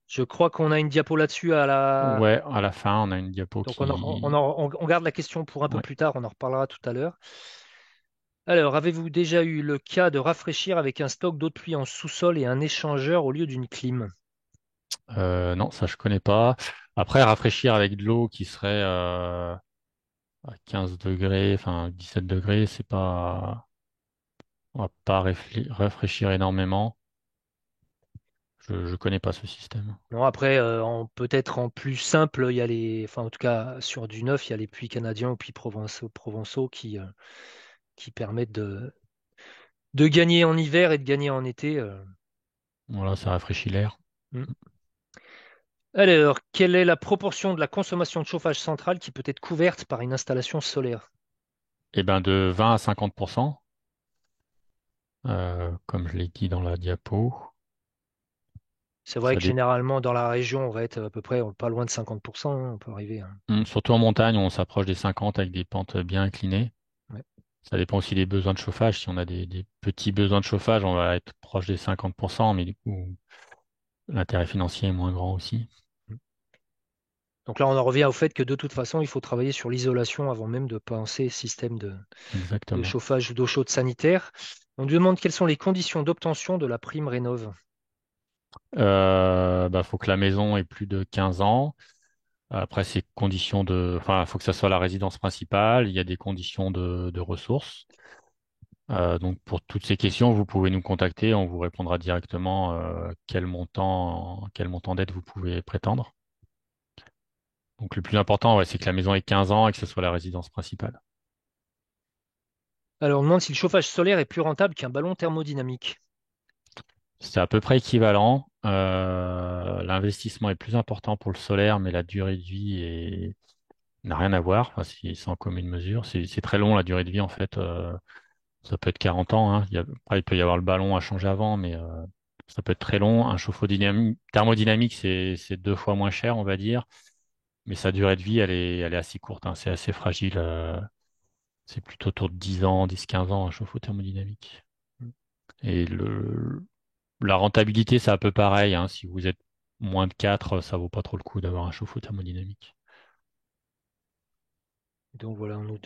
Je crois qu'on a une diapo là-dessus à la. Ouais, à la fin, on a une diapo Donc on garde la question pour un peu Ouais. plus tard, on en reparlera tout à l'heure. Alors, avez-vous déjà eu le cas de rafraîchir avec un stock d'eau de pluie en sous-sol et un échangeur au lieu d'une clim? Non, ça je connais pas. Après, rafraîchir avec de l'eau qui serait à 15 degrés, enfin 17 degrés, c'est pas, on va pas rafraîchir énormément. Je connais pas ce système. Non, après, peut-être en plus simple, il y a enfin en tout cas sur du neuf, il y a les puits canadiens ou puits provençaux qui permettent de gagner en hiver et de gagner en été. Voilà, ça rafraîchit l'air. Hmm. Alors, quelle est la proportion de la consommation de chauffage central qui peut être couverte par une installation solaire? Et ben de 20 à 50%, comme je l'ai dit dans la diapo. C'est vrai Ça que dé- généralement dans la région, on va être à peu près pas loin de 50%, hein, on peut arriver. Surtout en montagne, on s'approche des 50 avec des pentes bien inclinées. Ouais. Ça dépend aussi des besoins de chauffage. Si on a des petits besoins de chauffage, on va être proche des 50%, mais du coup, l'intérêt financier est moins grand aussi. Donc là, on en revient au fait que de toute façon, il faut travailler sur l'isolation avant même de penser système de Exactement. chauffage ou d'eau chaude sanitaire. On nous demande quelles sont les conditions d'obtention de la prime Rénov'. Bah, faut que la maison ait plus de 15 ans. Après, c'est conditions enfin, faut que ça soit la résidence principale. Il y a des conditions de ressources. Donc, pour toutes ces questions, vous pouvez nous contacter. On vous répondra directement quel montant d'aide vous pouvez prétendre. Donc, le plus important, ouais, c'est que la maison ait 15 ans et que ce soit la résidence principale. Alors, on demande si le chauffage solaire est plus rentable qu'un ballon thermodynamique. C'est à peu près équivalent. L'investissement est plus important pour le solaire, mais la durée de vie n'a rien à voir. Enfin, c'est en commune mesure. C'est très long la durée de vie en fait. Ça peut être 40 ans. Hein. Après, il peut y avoir le ballon à changer avant, mais ça peut être très long. Un chauffe-eau thermodynamique, c'est 2 fois moins cher, on va dire. Mais sa durée de vie, elle est assez courte. Hein. C'est assez fragile. C'est plutôt autour de 10 ans, 10-15 ans, un chauffe-eau thermodynamique. Et la rentabilité, c'est un peu pareil. Hein. Si vous êtes moins de 4, ça vaut pas trop le coup d'avoir un chauffe-eau thermodynamique. Donc voilà, on nous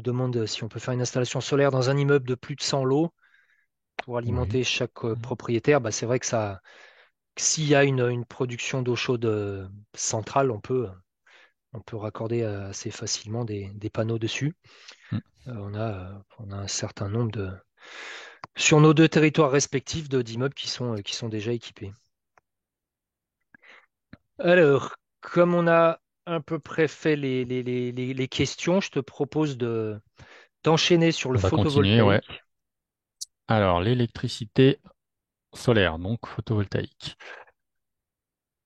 demande si on peut faire une installation solaire dans un immeuble de plus de 100 lots pour Oui. alimenter chaque propriétaire. Bah, c'est vrai que s'il y a une production d'eau chaude centrale, on peut raccorder assez facilement des panneaux dessus. Mm. On a un certain nombre sur nos deux territoires respectifs d'immeubles qui sont déjà équipés. Alors, comme on a à peu près fait les questions, je te propose d'enchaîner sur le On va continuer, ouais. photovoltaïque. Alors, l'électricité solaire, donc photovoltaïque.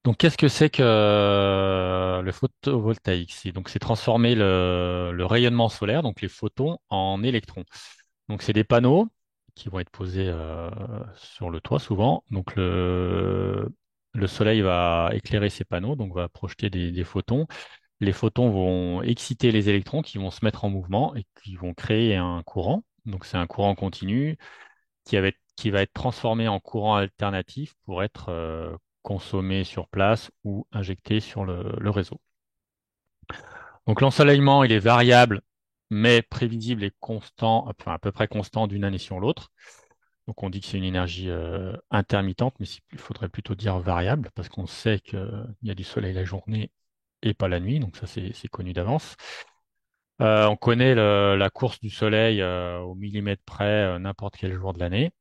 Donc, qu'est-ce que c'est que le photovoltaïque? C'est transformer le rayonnement solaire, donc les photons, en électrons. Donc, c'est des panneaux qui vont être posés sur le toit souvent. Donc, le soleil va éclairer ces panneaux, donc va projeter des photons. Les photons vont exciter les électrons qui vont se mettre en mouvement et qui vont créer un courant. Donc, c'est un courant continu qui va être transformé en courant alternatif pour être consommé sur place ou injecté sur le réseau. Donc l'ensoleillement, il est variable, mais prévisible et constant, enfin à peu près constant d'une année sur l'autre. Donc on dit que c'est une énergie intermittente, mais il faudrait plutôt dire variable, parce qu'on sait qu'il y a du soleil la journée et pas la nuit, donc ça c'est connu d'avance. On connaît la course du soleil au millimètre près n'importe quel jour de l'année.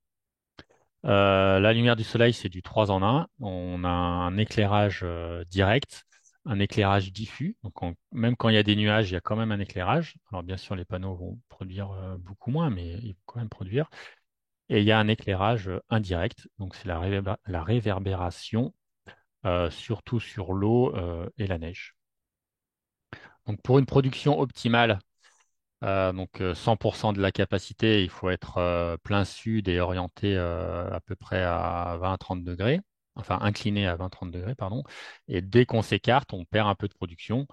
La lumière du soleil, c'est du 3 en 1. On a un éclairage direct, un éclairage diffus. Donc, même quand il y a des nuages, il y a quand même un éclairage. Alors, bien sûr, les panneaux vont produire beaucoup moins, mais ils vont quand même produire. Et il y a un éclairage indirect. Donc, c'est la réverbération, surtout sur l'eau et la neige. Donc, pour une production optimale, 100% de la capacité, il faut être plein sud et orienté à peu près à 20-30 degrés, enfin incliné à 20-30 degrés, pardon. Et dès qu'on s'écarte, on perd un peu de production.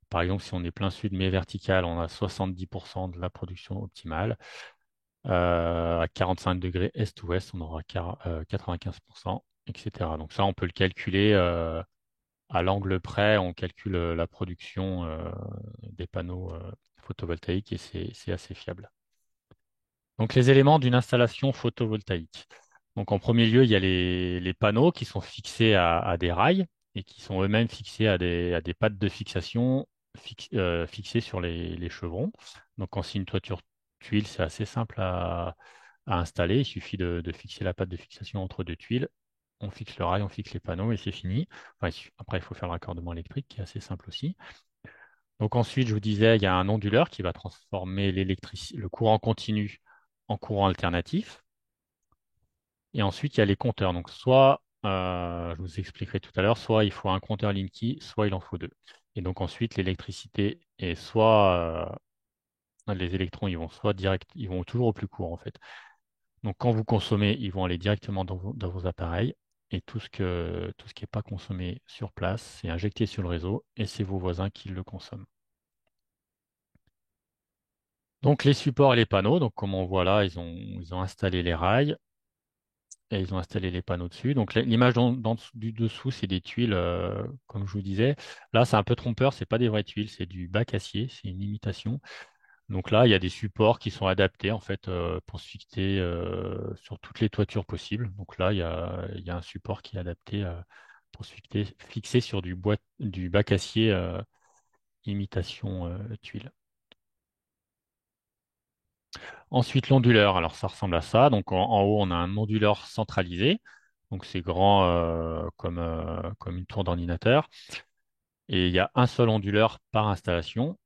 Par exemple, si on est plein sud mais vertical, on a 70% de la production optimale. À 45 degrés est-ouest, on aura 95%, etc. Donc ça, on peut le calculer à l'angle près, on calcule la production des panneaux photovoltaïques et c'est assez fiable. Donc, les éléments d'une installation photovoltaïque. Donc, en premier lieu, il y a les panneaux qui sont fixés à des rails et qui sont eux-mêmes fixés à des pattes de fixation fixées sur les chevrons. Donc, quand c'est une toiture tuile, c'est assez simple à installer. Il suffit de fixer la patte de fixation entre deux tuiles. On fixe le rail, on fixe les panneaux et c'est fini. Enfin, après, il faut faire le raccordement électrique qui est assez simple aussi. Donc ensuite, je vous disais, il y a un onduleur qui va transformer le courant continu en courant alternatif. Et ensuite, il y a les compteurs. Donc soit, je vous expliquerai tout à l'heure, soit il faut un compteur Linky, soit il en faut deux. Et donc ensuite, l'électricité est soit les électrons, ils vont soit direct, ils vont toujours au plus court en fait. Donc quand vous consommez, ils vont aller directement dans vos appareils. Et tout ce qui n'est pas consommé sur place, c'est injecté sur le réseau et c'est vos voisins qui le consomment. Donc les supports et les panneaux, donc comme on voit là, ils ont installé les rails et ils ont installé les panneaux dessus. Donc l'image du dessous, c'est des tuiles, comme je vous disais. Là, c'est un peu trompeur, c'est pas des vraies tuiles, c'est du bac acier, c'est une imitation. Donc là, il y a des supports qui sont adaptés en fait pour se fixer sur toutes les toitures possibles. Donc là, il y a un support qui est adapté pour se fixer sur du bac acier imitation tuile. Ensuite, l'onduleur. Alors, ça ressemble à ça. Donc, en haut, on a un onduleur centralisé. Donc, c'est grand comme une tour d'ordinateur. Et il y a un seul onduleur par installation.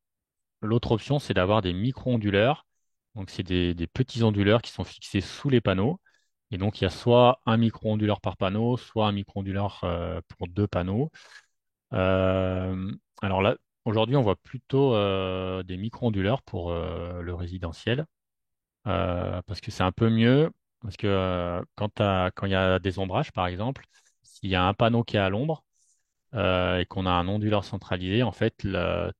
L'autre option, c'est d'avoir des micro-onduleurs. Donc, c'est des petits onduleurs qui sont fixés sous les panneaux. Et donc, il y a soit un micro-onduleur par panneau, soit un micro-onduleur pour deux panneaux. Euh, alors là, aujourd'hui, on voit plutôt des micro-onduleurs pour le résidentiel. Parce que c'est un peu mieux, parce que quand il y a des ombrages, par exemple, s'il y a un panneau qui est à l'ombre et qu'on a un onduleur centralisé, en fait,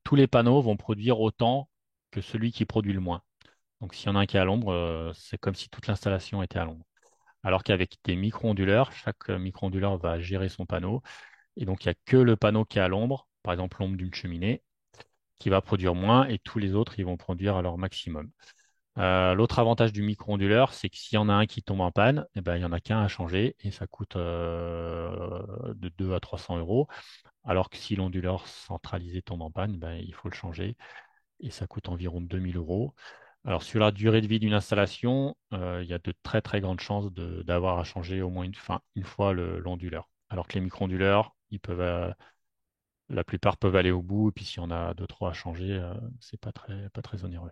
tous les panneaux vont produire autant que celui qui produit le moins. Donc, s'il y en a un qui est à l'ombre, c'est comme si toute l'installation était à l'ombre. Alors qu'avec des micro-onduleurs, chaque micro-onduleur va gérer son panneau, et donc il n'y a que le panneau qui est à l'ombre, par exemple l'ombre d'une cheminée, qui va produire moins, et tous les autres, ils vont produire à leur maximum. L'autre avantage du micro-onduleur, c'est que s'il y en a un qui tombe en panne, eh ben, il n'y en a qu'un à changer et ça coûte de 2 à 300 euros. Alors que si l'onduleur centralisé tombe en panne, ben, il faut le changer et ça coûte environ 2000 euros. Alors sur la durée de vie d'une installation, il y a de très très grandes chances d'avoir à changer au moins une fois l'onduleur. Alors que les micro-onduleurs, la plupart peuvent aller au bout et puis s'il y en a deux, trois à changer, c'est pas très onéreux.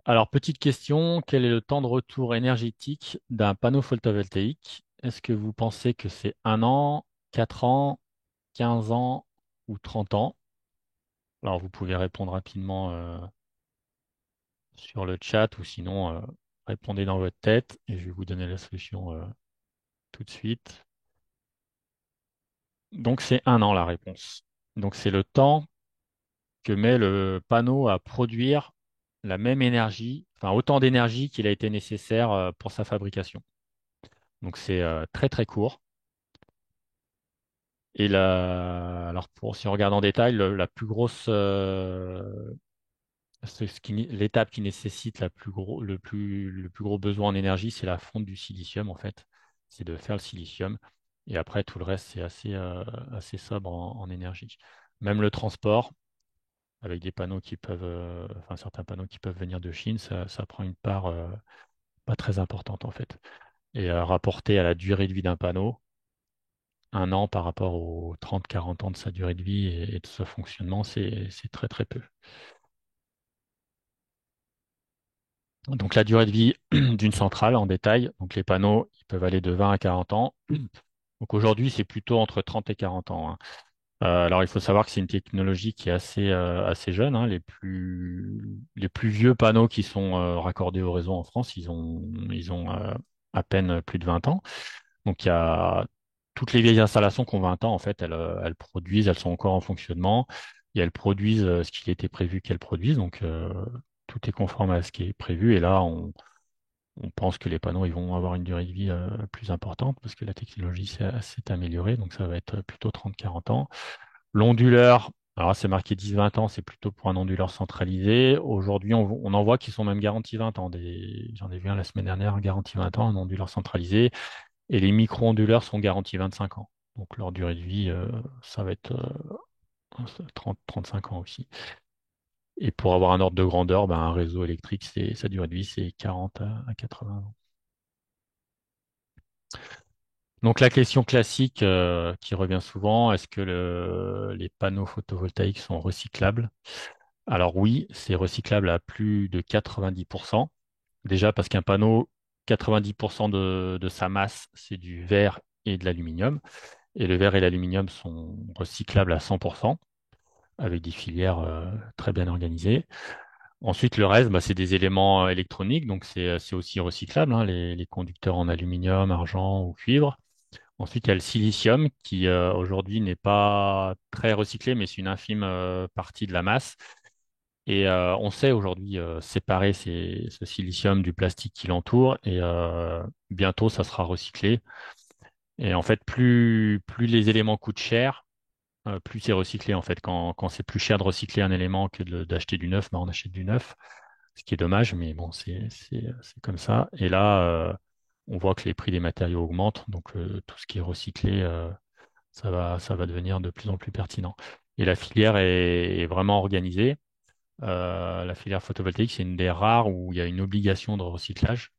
Alors, petite question, quel est le temps de retour énergétique d'un panneau photovoltaïque? Est-ce que vous pensez que c'est 1 an, 4 ans, 15 ans ou 30 ans? Alors, vous pouvez répondre rapidement sur le chat ou sinon répondez dans votre tête et je vais vous donner la solution tout de suite. Donc, c'est 1 an la réponse. Donc, c'est le temps que met le panneau à produire la même énergie, enfin autant d'énergie qu'il a été nécessaire pour sa fabrication. Donc, c'est très très court. Et alors si on regarde en détail, la plus grosse, l'étape qui nécessite le plus gros besoin en énergie, c'est la fonte du silicium en fait. C'est de faire le silicium. Et après, tout le reste, c'est assez sobre en énergie. Même le transport, avec des panneaux qui peuvent, enfin certains panneaux qui peuvent venir de Chine, ça prend une part pas très importante en fait. Et rapporté à la durée de vie d'un panneau, 1 an par rapport aux 30-40 ans de sa durée de vie et de ce fonctionnement, c'est très très peu. Donc la durée de vie d'une centrale en détail, donc les panneaux, ils peuvent aller de 20 à 40 ans. Donc aujourd'hui, c'est plutôt entre 30 et 40 ans, hein. Alors il faut savoir que c'est une technologie qui est assez jeune, hein. Les plus vieux panneaux qui sont raccordés au réseau en France, ils ont à peine plus de 20 ans. Donc il y a toutes les vieilles installations qui ont 20 ans, en fait, elles produisent, elles sont encore en fonctionnement et elles produisent ce qu'il était prévu qu'elles produisent. Donc tout est conforme à ce qui est prévu. Et là, on pense que les panneaux ils vont avoir une durée de vie plus importante parce que la technologie s'est améliorée. Donc ça va être plutôt 30-40 ans. L'onduleur, alors c'est marqué 10-20 ans, c'est plutôt pour un onduleur centralisé. Aujourd'hui, on en voit qui sont même garantis 20 ans. J'en ai vu un la semaine dernière, garanti 20 ans, un onduleur centralisé. Et les micro-onduleurs sont garantis 25 ans. Donc leur durée de vie, ça va être 30-35 ans aussi. Et pour avoir un ordre de grandeur, ben, un réseau électrique, sa durée de vie, c'est 40 à 80 ans. Donc la question classique qui revient souvent, est-ce que les panneaux photovoltaïques sont recyclables? Alors oui, c'est recyclable à plus de 90%. Déjà parce qu'un panneau, 90% de sa masse, c'est du verre et de l'aluminium. Et le verre et l'aluminium sont recyclables à 100% avec des filières très bien organisées. Ensuite, le reste, bah, c'est des éléments électroniques, donc c'est aussi recyclable, hein, les conducteurs en aluminium, argent ou cuivre. Ensuite, il y a le silicium qui aujourd'hui n'est pas très recyclé, mais c'est une infime partie de la masse. Et on sait aujourd'hui séparer ce silicium du plastique qui l'entoure et bientôt ça sera recyclé. Et en fait, plus les éléments coûtent cher, plus c'est recyclé en fait. Quand c'est plus cher de recycler un élément que d'acheter du neuf, bah, on achète du neuf, ce qui est dommage, mais bon, c'est comme ça. Et là, on voit que les prix des matériaux augmentent, donc tout ce qui est recyclé, ça va devenir de plus en plus pertinent. Et la filière est vraiment organisée. La filière photovoltaïque, c'est une des rares où il y a une obligation de recyclage.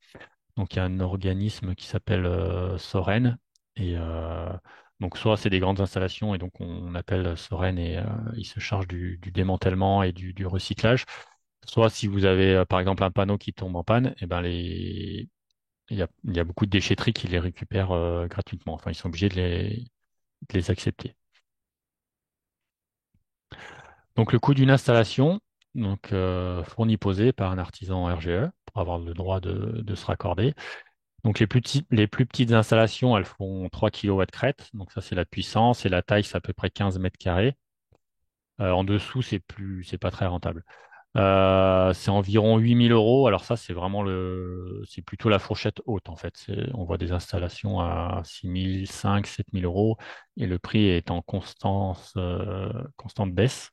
Donc, il y a un organisme qui s'appelle Soren. Et donc, soit c'est des grandes installations et donc on appelle Soren et il se charge du démantèlement et du recyclage. Soit si vous avez par exemple un panneau qui tombe en panne, et ben il y a beaucoup de déchetteries qui les récupèrent gratuitement. Enfin, ils sont obligés de les accepter. Donc, le coût d'une installation, donc fournie posée par un artisan RGE pour avoir le droit de se raccorder. Donc les plus petites installations, elles font 3 kilowatts crête. Donc ça, c'est la puissance. Et la taille, c'est à peu près 15 mètres carrés. En dessous, c'est pas très rentable. C'est environ 8 000 euros. Alors ça, c'est plutôt la fourchette haute, en fait. On voit des installations à 6 5 7 000 euros. Et le prix est en constante baisse.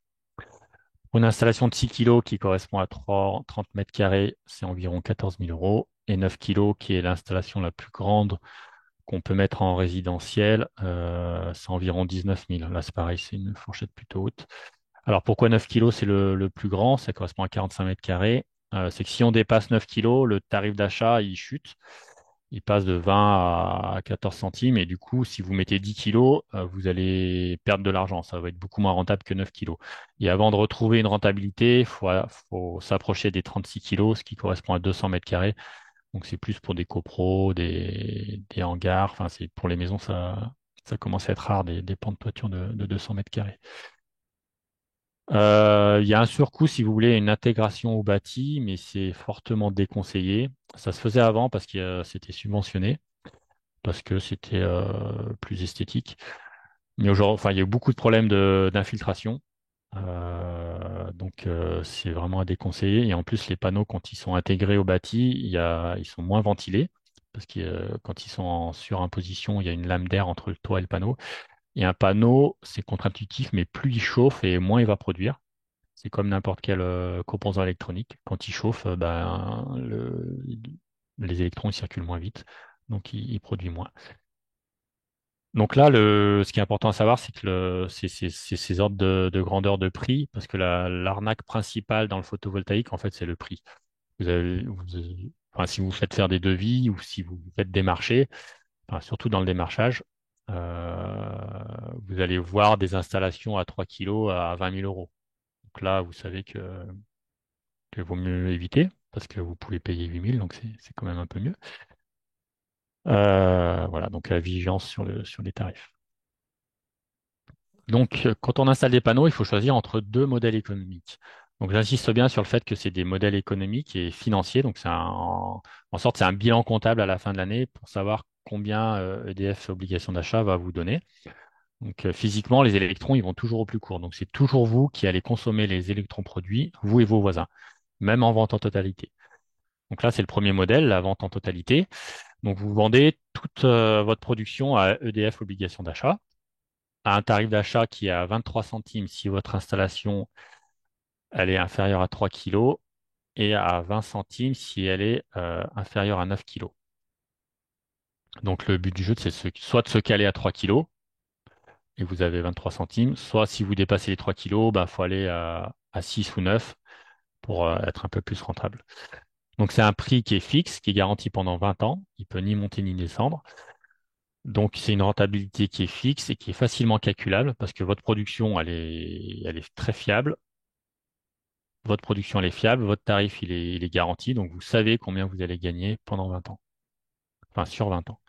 Pour une installation de 6 kilos qui correspond à 30 mètres carrés, c'est environ 14 000 euros. Et 9 kilos, qui est l'installation la plus grande qu'on peut mettre en résidentiel, c'est environ 19 000. Là, c'est pareil, c'est une fourchette plutôt haute. Alors, pourquoi 9 kilos, c'est le plus grand? Ça correspond à 45 mètres carrés. C'est que si on dépasse 9 kilos, le tarif d'achat, il chute. Il passe de 20 à 14 centimes. Et du coup, si vous mettez 10 kilos, vous allez perdre de l'argent. Ça va être beaucoup moins rentable que 9 kilos. Et avant de retrouver une rentabilité, il faut s'approcher des 36 kilos, ce qui correspond à 200 mètres carrés. Donc c'est plus pour des copros, des hangars. Enfin, c'est pour les maisons, ça commence à être rare, des pans de toiture de 200 mètres carrés. Il y a un surcoût si vous voulez une intégration au bâti, mais c'est fortement déconseillé. Ça se faisait avant parce que c'était subventionné, parce que c'était plus esthétique. Mais aujourd'hui, enfin, il y a eu beaucoup de problèmes d'infiltration. Donc c'est vraiment à déconseiller. Et en plus, les panneaux, quand ils sont intégrés au bâti, ils sont moins ventilés. Parce que quand ils sont en surimposition, il y a une lame d'air entre le toit et le panneau. Et un panneau, c'est contre-intuitif, mais plus il chauffe et moins il va produire. C'est comme n'importe quel composant électronique. Quand il chauffe, les électrons ils circulent moins vite, donc il produit moins. Donc là, ce qui est important à savoir, c'est que c'est ces ordres de grandeur de prix, parce que l'arnaque principale dans le photovoltaïque, en fait, c'est le prix. Enfin, si vous faites faire des devis ou si vous faites des marchés, enfin, surtout dans le démarchage, vous allez voir des installations à 3 kilos à 20 000 euros. Donc là, vous savez qu'il vaut mieux éviter, parce que vous pouvez payer 8 000, donc c'est quand même un peu mieux. Voilà, donc la vigilance sur les tarifs. Donc, quand on installe des panneaux, il faut choisir entre deux modèles économiques. Donc, j'insiste bien sur le fait que c'est des modèles économiques et financiers. Donc, en sorte, c'est un bilan comptable à la fin de l'année pour savoir combien EDF Obligation d'achat va vous donner. Donc, physiquement, les électrons, ils vont toujours au plus court. Donc, c'est toujours vous qui allez consommer les électrons produits, vous et vos voisins, même en vente en totalité. Donc là, c'est le premier modèle, la vente en totalité. Donc, vous vendez toute votre production à EDF Obligation d'achat à un tarif d'achat qui est à 23 centimes si votre installation elle est inférieure à 3 kilos et à 20 centimes si elle est inférieure à 9 kilos. Donc le but du jeu, c'est soit de se caler à 3 kilos et vous avez 23 centimes, soit si vous dépassez les 3 kilos, il faut aller à 6 ou 9 pour être un peu plus rentable. Donc c'est un prix qui est fixe, qui est garanti pendant 20 ans. Il peut ni monter ni descendre. Donc c'est une rentabilité qui est fixe et qui est facilement calculable parce que votre production, elle est très fiable. Votre production, elle est fiable, votre tarif, il est garanti, donc vous savez combien vous allez gagner pendant 20 ans, enfin sur 20 ans.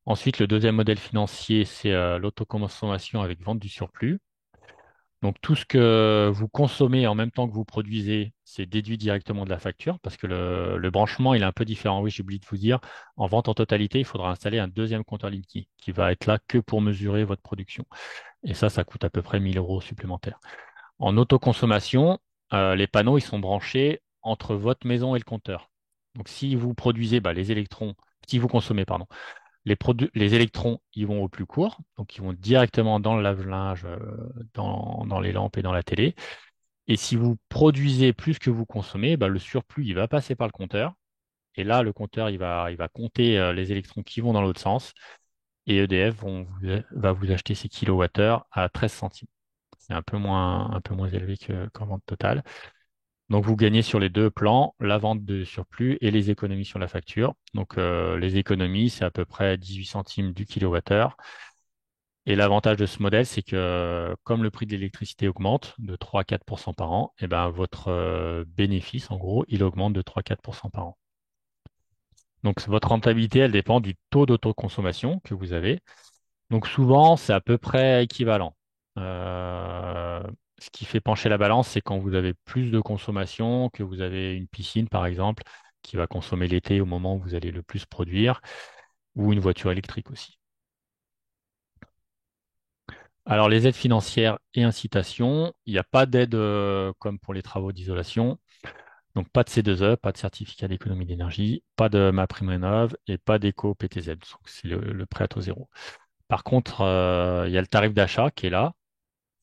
Ensuite, le deuxième modèle financier, c'est l'autoconsommation avec vente du surplus. Donc tout ce que vous consommez en même temps que vous produisez, c'est déduit directement de la facture, parce que le branchement, il est un peu différent. Oui, j'ai oublié de vous dire, en vente en totalité, il faudra installer un deuxième compteur Linky qui va être là que pour mesurer votre production. Et ça coûte à peu près 1 000 euros supplémentaires. En autoconsommation, les panneaux, ils sont branchés entre votre maison et le compteur. Donc, si vous produisez les électrons, si vous consommez, pardon, les électrons, ils vont au plus court, donc ils vont directement dans le lave-linge, dans les lampes et dans la télé. Et si vous produisez plus que vous consommez, le surplus, il va passer par le compteur. Et là, le compteur, il va compter les électrons qui vont dans l'autre sens. Et EDF va vous acheter ces kilowattheures à 13 centimes. C'est un peu moins élevé qu'en vente totale. Donc, vous gagnez sur les deux plans, la vente de surplus et les économies sur la facture. Donc, les économies, c'est à peu près 18 centimes du kilowattheure. Et l'avantage de ce modèle, c'est que comme le prix de l'électricité augmente de 3 à 4 par an, et ben, votre bénéfice, en gros, il augmente de 3 à 4 par an. Donc, votre rentabilité, elle dépend du taux d'autoconsommation que vous avez. Donc souvent, c'est à peu près équivalent. Euh, Ce qui fait pencher la balance, c'est quand vous avez plus de consommation, que vous avez une piscine, par exemple, qui va consommer l'été au moment où vous allez le plus produire, ou une voiture électrique aussi. Alors, les aides financières et incitations, il n'y a pas d'aide comme pour les travaux d'isolation. Donc, pas de C2E, pas de certificat d'économie d'énergie, pas de MaPrimeRénov' et pas d'éco-PTZ. Donc, c'est le prêt à taux zéro. Par contre, il y a le tarif d'achat qui est là.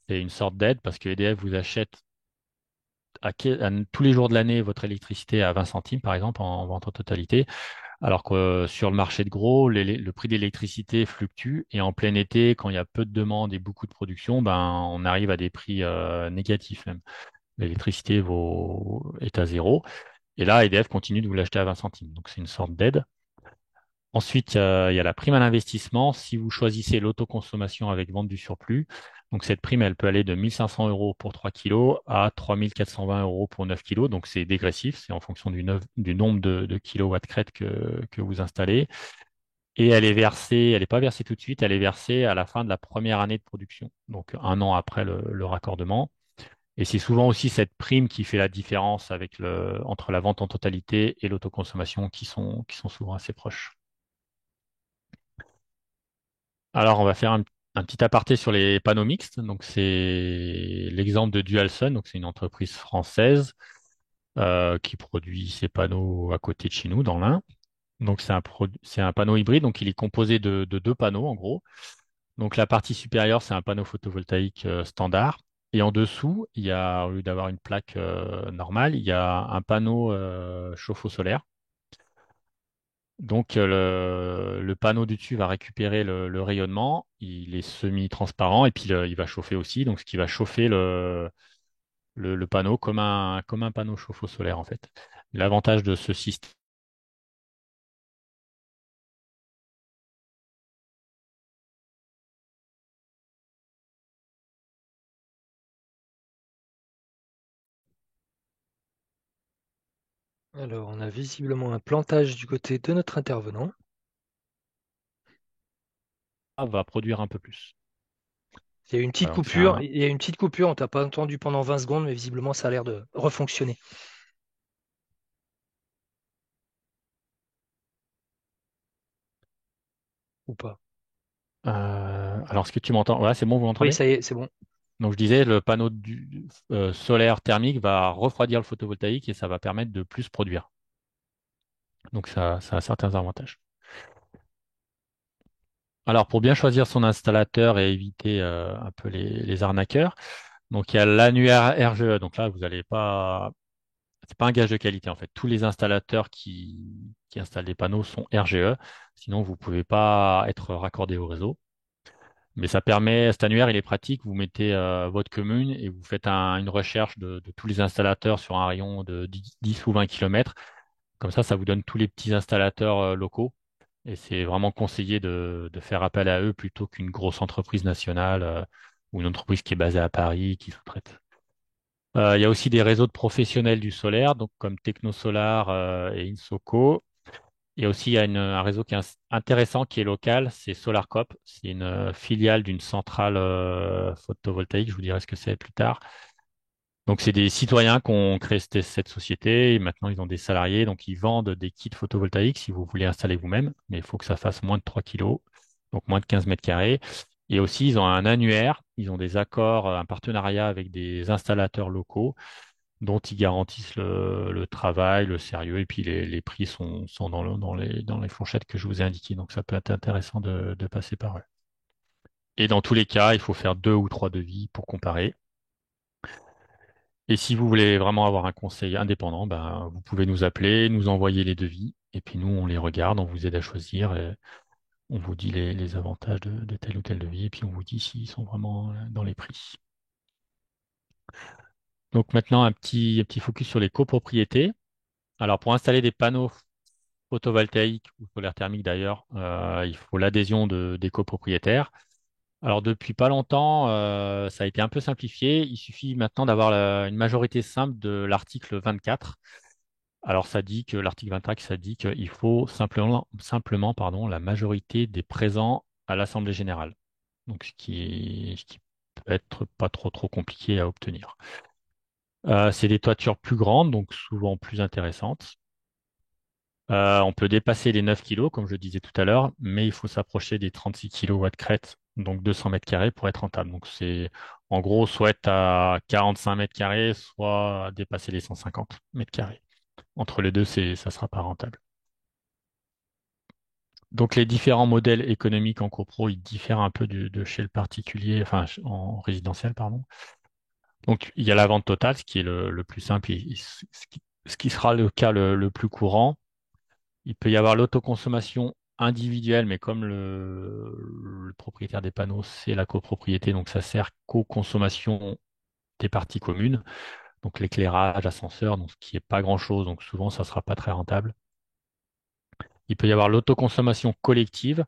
C'est une sorte d'aide parce que EDF vous achète tous les jours de l'année votre électricité à 20 centimes, par exemple, en vente en totalité, alors que sur le marché de gros, le prix de l'électricité fluctue et en plein été, quand il y a peu de demande et beaucoup de production, on arrive à des prix négatifs même. L'électricité est à zéro. Et là, EDF continue de vous l'acheter à 20 centimes. Donc, c'est une sorte d'aide. Ensuite, il y a la prime à l'investissement. Si vous choisissez l'autoconsommation avec vente du surplus, donc cette prime, elle peut aller de 1 500 euros pour 3 kilos à 3 420 euros pour 9 kilos. Donc c'est dégressif, c'est en fonction du nombre de kilowatts crête que vous installez. Et elle est versée, elle n'est pas versée tout de suite, elle est versée à la fin de la première année de production, donc un an après le raccordement. Et c'est souvent aussi cette prime qui fait la différence entre la vente en totalité et l'autoconsommation qui sont souvent assez proches. Alors, on va faire un petit aparté sur les panneaux mixtes. Donc, c'est l'exemple de Dualsun. Donc, c'est une entreprise française qui produit ses panneaux à côté de chez nous, dans l'Ain. Donc, c'est un panneau hybride. Donc, il est composé de deux panneaux, en gros. Donc, la partie supérieure, c'est un panneau photovoltaïque standard. Et en dessous, au lieu d'avoir une plaque normale, il y a un panneau chauffe-eau solaire. Donc, le panneau du dessus va récupérer le rayonnement, il est semi-transparent et puis il va chauffer aussi, donc ce qui va chauffer le panneau comme un panneau chauffe-eau solaire en fait. L'avantage de ce système. Alors, on a visiblement un plantage du côté de notre intervenant. Va produire un peu plus. Il y a eu une petite Voilà, donc coupure. Il y a eu une petite coupure, on t'a pas entendu pendant 20 secondes, mais visiblement ça a l'air de refonctionner. Ou pas. alors, est-ce que tu m'entends? Voilà, c'est bon, vous Oui, m'entendez? ça y est, c'est bon. Donc, je disais, le panneau solaire thermique va refroidir le photovoltaïque et ça va permettre de plus produire. Donc, ça a certains avantages. Alors, pour bien choisir son installateur et éviter un peu les arnaqueurs, donc il y a l'annuaire RGE. Donc là, vous n'allez pas, c'est pas un gage de qualité en fait. Tous les installateurs qui installent des panneaux sont RGE, sinon vous pouvez pas être raccordé au réseau. Mais ça permet, cet annuaire, il est pratique. Vous mettez votre commune et vous faites une recherche de tous les installateurs sur un rayon de 10 ou 20 kilomètres. Comme ça vous donne tous les petits installateurs locaux. Et c'est vraiment conseillé de faire appel à eux plutôt qu'une grosse entreprise nationale ou une entreprise qui est basée à Paris, qui sous-traite. Il y a aussi des réseaux de professionnels du solaire, donc comme Technosolar et Insoco. Et aussi, un réseau qui est intéressant, qui est local, c'est SolarCop. C'est une filiale d'une centrale photovoltaïque. Je vous dirai ce que c'est plus tard. Donc, c'est des citoyens qui ont créé cette société et maintenant ils ont des salariés. Donc, ils vendent des kits photovoltaïques si vous voulez installer vous-même, mais il faut que ça fasse moins de 3 kilos, donc moins de 15 mètres carrés. Et aussi, ils ont un annuaire, ils ont des accords, un partenariat avec des installateurs locaux dont ils garantissent le travail, le sérieux, et puis les prix sont dans les fourchettes que je vous ai indiquées. Donc, ça peut être intéressant de passer par eux. Et dans tous les cas, il faut faire 2 ou 3 devis pour comparer. Et si vous voulez vraiment avoir un conseil indépendant, ben, vous pouvez nous appeler, nous envoyer les devis, et puis nous, on les regarde, on vous aide à choisir, et on vous dit les avantages de tel ou tel devis, et puis on vous dit s'ils sont vraiment dans les prix. Donc maintenant, un petit focus sur les copropriétés. Alors pour installer des panneaux photovoltaïques ou solaires thermiques d'ailleurs, il faut l'adhésion des copropriétaires. Alors depuis pas longtemps, ça a été un peu simplifié. Il suffit maintenant d'avoir une majorité simple de l'article 24. Alors, l'article 24, ça dit qu'il faut simplement pardon, la majorité des présents à l'Assemblée générale. Donc, ce qui peut être pas trop compliqué à obtenir. C'est des toitures plus grandes, donc souvent plus intéressantes. On peut dépasser les 9 kilos, comme je disais tout à l'heure, mais il faut s'approcher des 36 kilowatts crête, donc 200 mètres carrés pour être rentable. Donc, c'est en gros soit être à 45 mètres carrés, soit dépasser les 150 mètres carrés. Entre les deux, ça sera pas rentable. Donc les différents modèles économiques en copro, ils diffèrent un peu de chez le particulier, enfin en résidentiel, pardon. Donc il y a la vente totale, ce qui est le plus simple, ce qui sera le cas le plus courant. Il peut y avoir l'autoconsommation individuelle, mais comme le propriétaire des panneaux, c'est la copropriété, donc ça sert qu'aux consommations des parties communes, donc l'éclairage, l'ascenseur, donc ce qui est pas grand-chose, donc souvent ça sera pas très rentable. Il peut y avoir l'autoconsommation collective,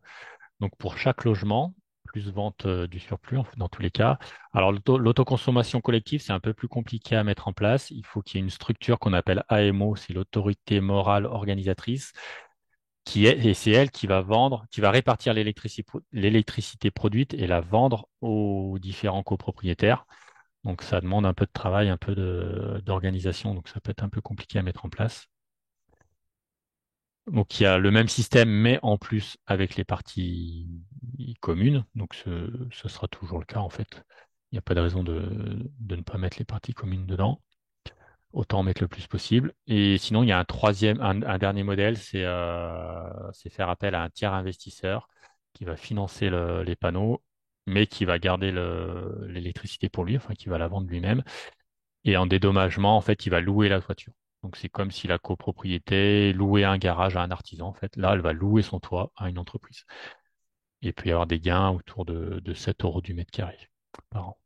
donc pour chaque logement, plus vente du surplus dans tous les cas. Alors l'autoconsommation collective, c'est un peu plus compliqué à mettre en place. Il faut qu'il y ait une structure qu'on appelle AMO, c'est l'autorité morale organisatrice, et c'est elle qui va vendre, qui va répartir l'électricité produite et la vendre aux différents copropriétaires. Donc ça demande un peu de travail, un peu d'organisation, donc ça peut être un peu compliqué à mettre en place. Donc il y a le même système, mais en plus avec les parties communes. Donc ce sera toujours le cas en fait. Il n'y a pas de raison de ne pas mettre les parties communes dedans. Autant en mettre le plus possible. Et sinon, il y a un dernier modèle, c'est faire appel à un tiers investisseur qui va financer les panneaux, mais qui va garder l'électricité pour lui, enfin qui va la vendre lui-même. Et en dédommagement, en fait, il va louer la toiture. Donc c'est comme si la copropriété louait un garage à un artisan. En fait, là, elle va louer son toit à une entreprise. Et il peut y avoir des gains autour de 7 euros du mètre carré par an.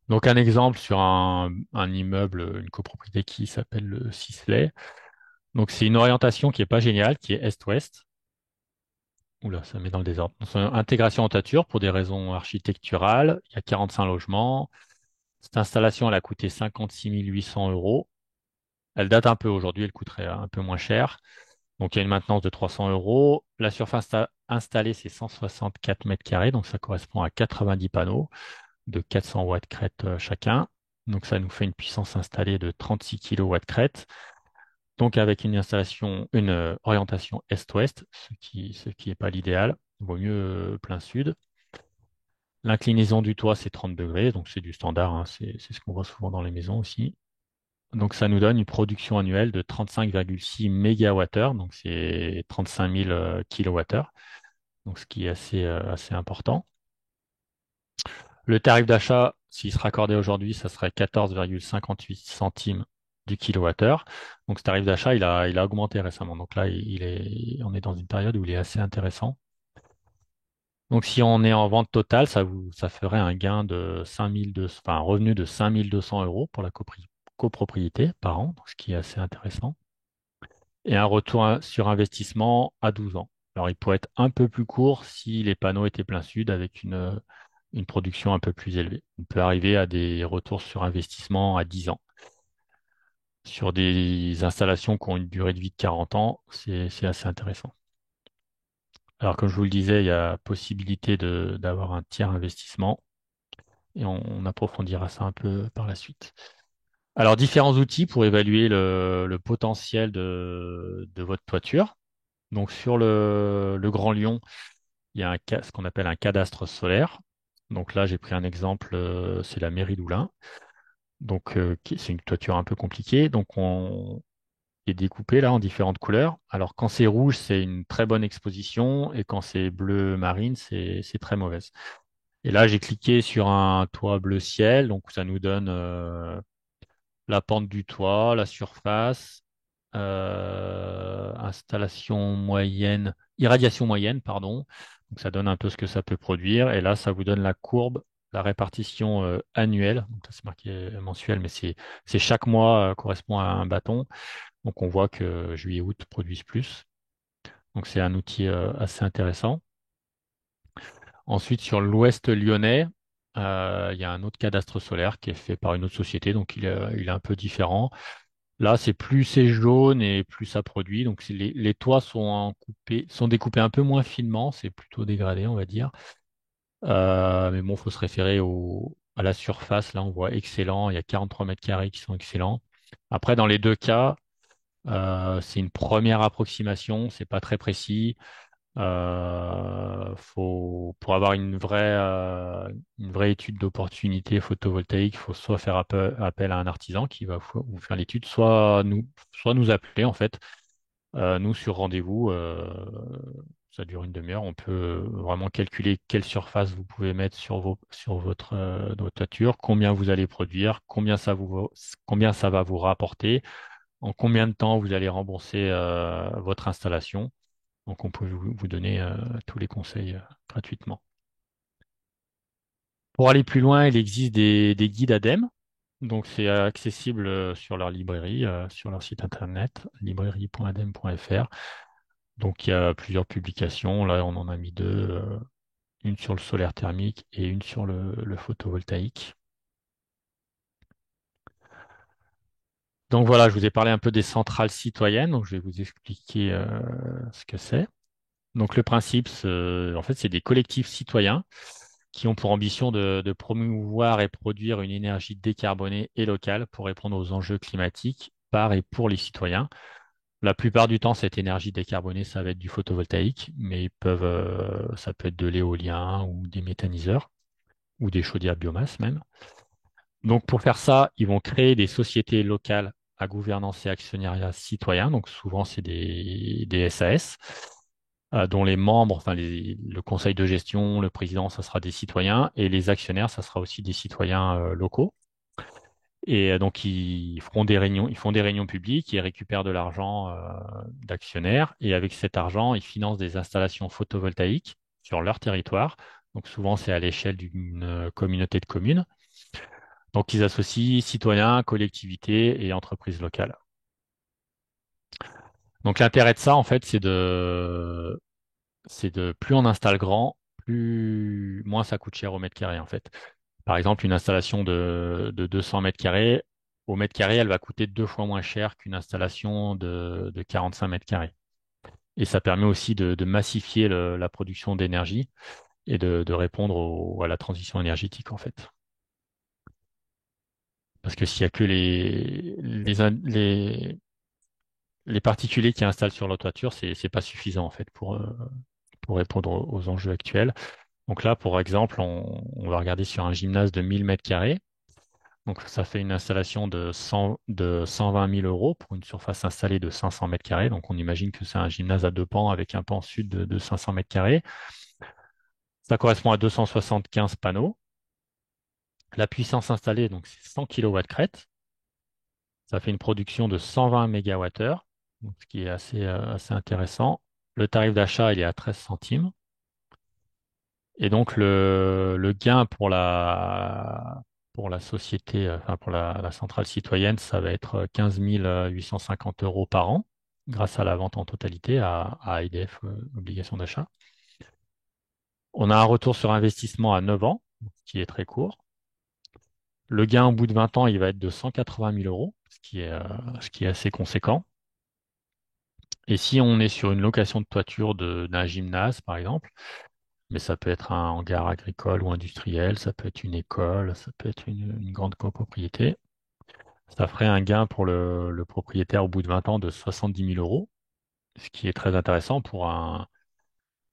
Donc un exemple sur un immeuble, une copropriété qui s'appelle le Sisley. Donc c'est une orientation qui est pas géniale, qui est est-ouest. Oula, ça met dans le désordre. Donc, c'est une intégration en toiture pour des raisons architecturales. Il y a 45 logements. Cette installation, elle a coûté 56 800 euros. Elle date un peu aujourd'hui, elle coûterait un peu moins cher. Donc il y a une maintenance de 300 euros. La surface installée, c'est 164 mètres carrés, donc ça correspond à 90 panneaux de 400 watts crête chacun. Donc ça nous fait une puissance installée de 36 kW crête. Donc avec une installation, une orientation est-ouest, ce qui est pas l'idéal. Il vaut mieux plein sud. L'inclinaison du toit, c'est 30 degrés, donc c'est du standard, hein, c'est ce qu'on voit souvent dans les maisons aussi. Donc ça nous donne une production annuelle de 35,6 mégawattheures, donc c'est 35 000 kilowattheures, donc ce qui est assez important. Le tarif d'achat, s'il se raccordait aujourd'hui, ça serait 14,58 centimes du kilowattheure. Donc ce tarif d'achat, il a augmenté récemment. Donc là, on est dans une période où il est assez intéressant. Donc si on est en vente totale, ça ferait un gain de 5200, enfin un revenu de 5 200 euros pour la copropriété par an, donc ce qui est assez intéressant. Et un retour sur investissement à 12 ans. Alors il pourrait être un peu plus court si les panneaux étaient plein sud avec une production un peu plus élevée. On peut arriver à des retours sur investissement à 10 ans. Sur des installations qui ont une durée de vie de 40 ans, c'est assez intéressant. Alors, comme je vous le disais, il y a possibilité d'avoir un tiers investissement et on approfondira ça un peu par la suite. Alors, différents outils pour évaluer le potentiel de votre toiture. Donc, sur le Grand Lyon, il y a ce qu'on appelle un cadastre solaire. Donc là, j'ai pris un exemple, c'est la mairie d'Oulin. Donc, c'est une toiture un peu compliquée. Donc, on est découpé là en différentes couleurs. Alors, quand c'est rouge, c'est une très bonne exposition. Et quand c'est bleu marine, c'est très mauvaise. Et là, j'ai cliqué sur un toit bleu ciel. Donc, ça nous donne la pente du toit, la surface, installation moyenne, irradiation moyenne, pardon. Donc ça donne un peu ce que ça peut produire. Et là, ça vous donne la courbe, la répartition annuelle. Donc, ça, c'est marqué mensuel, mais c'est chaque mois correspond à un bâton. Donc on voit que juillet-août produisent plus. Donc c'est un outil assez intéressant. Ensuite, sur l'ouest lyonnais, il y a un autre cadastre solaire qui est fait par une autre société, donc il est un peu différent. Là, c'est plus c'est jaune et plus ça produit. Donc les toits sont découpés un peu moins finement, c'est plutôt dégradé, on va dire. Mais bon, il faut se référer à la surface. Là, on voit excellent. Il y a 43 mètres carrés qui sont excellents. Après, dans les deux cas, c'est une première approximation, c'est pas très précis. Pour avoir une vraie étude d'opportunité photovoltaïque, il faut soit faire appel à un artisan qui va vous faire l'étude, soit nous appeler en fait. Nous, sur rendez-vous, ça dure une demi-heure. On peut vraiment calculer quelle surface vous pouvez mettre sur votre toiture, combien vous allez produire, combien ça va vous rapporter, en combien de temps vous allez rembourser votre installation. Donc, on peut vous donner tous les conseils gratuitement. Pour aller plus loin, il existe des guides ADEME. Donc, c'est accessible sur leur librairie, sur leur site internet, librairie.adem.fr. Donc, il y a plusieurs publications. Là, on en a mis deux, une sur le solaire thermique et une sur le photovoltaïque. Donc, voilà, je vous ai parlé un peu des centrales citoyennes. Donc, je vais vous expliquer ce que c'est. Donc, le principe, en fait, c'est des collectifs citoyens qui ont pour ambition de promouvoir et produire une énergie décarbonée et locale pour répondre aux enjeux climatiques par et pour les citoyens. La plupart du temps, cette énergie décarbonée, ça va être du photovoltaïque, mais ça peut être de l'éolien ou des méthaniseurs ou des chaudières biomasse même. Donc, pour faire ça, ils vont créer des sociétés locales à gouvernance et actionnariat citoyen. Donc, souvent, c'est des SAS, dont les membres, enfin, le conseil de gestion, le président, ça sera des citoyens, et les actionnaires, ça sera aussi des citoyens locaux. Et donc, ils font des réunions publiques, ils récupèrent de l'argent d'actionnaires, et avec cet argent, ils financent des installations photovoltaïques sur leur territoire. Donc, souvent, c'est à l'échelle d'une communauté de communes. Donc, ils associent citoyens, collectivités et entreprises locales. Donc, l'intérêt de ça, en fait, c'est de plus on installe grand, moins ça coûte cher au mètre carré, en fait. Par exemple, une installation de 200 mètres carrés, au mètre carré, elle va coûter deux fois moins cher qu'une installation de 45 mètres carrés. Et ça permet aussi de massifier la production d'énergie et de répondre à la transition énergétique, en fait. Parce que s'il n'y a que les particuliers qui installent sur leur toiture, c'est pas suffisant, en fait, pour répondre aux enjeux actuels. Donc là, pour exemple, on va regarder sur un gymnase de 1000 mètres carrés. Donc, ça fait une installation de 120 000 euros pour une surface installée de 500 mètres carrés. Donc, on imagine que c'est un gymnase à deux pans avec un pan sud de 500 mètres carrés. Ça correspond à 275 panneaux. La puissance installée, donc, c'est 100 kW crête. Ça fait une production de 120 mégawattheures, donc, ce qui est assez intéressant. Le tarif d'achat, il est à 13 centimes. Et donc, le gain pour la société, enfin pour la centrale citoyenne, ça va être 15 850 euros par an, grâce à la vente en totalité à EDF, obligation d'achat. On a un retour sur investissement à 9 ans, ce qui est très court. Le gain au bout de 20 ans, il va être de 180 000 euros, ce qui est assez conséquent. Et si on est sur une location de toiture d'un gymnase, par exemple, mais ça peut être un hangar agricole ou industriel, ça peut être une école, ça peut être une grande copropriété. Ça ferait un gain pour le propriétaire au bout de 20 ans de 70 000 euros, ce qui est très intéressant pour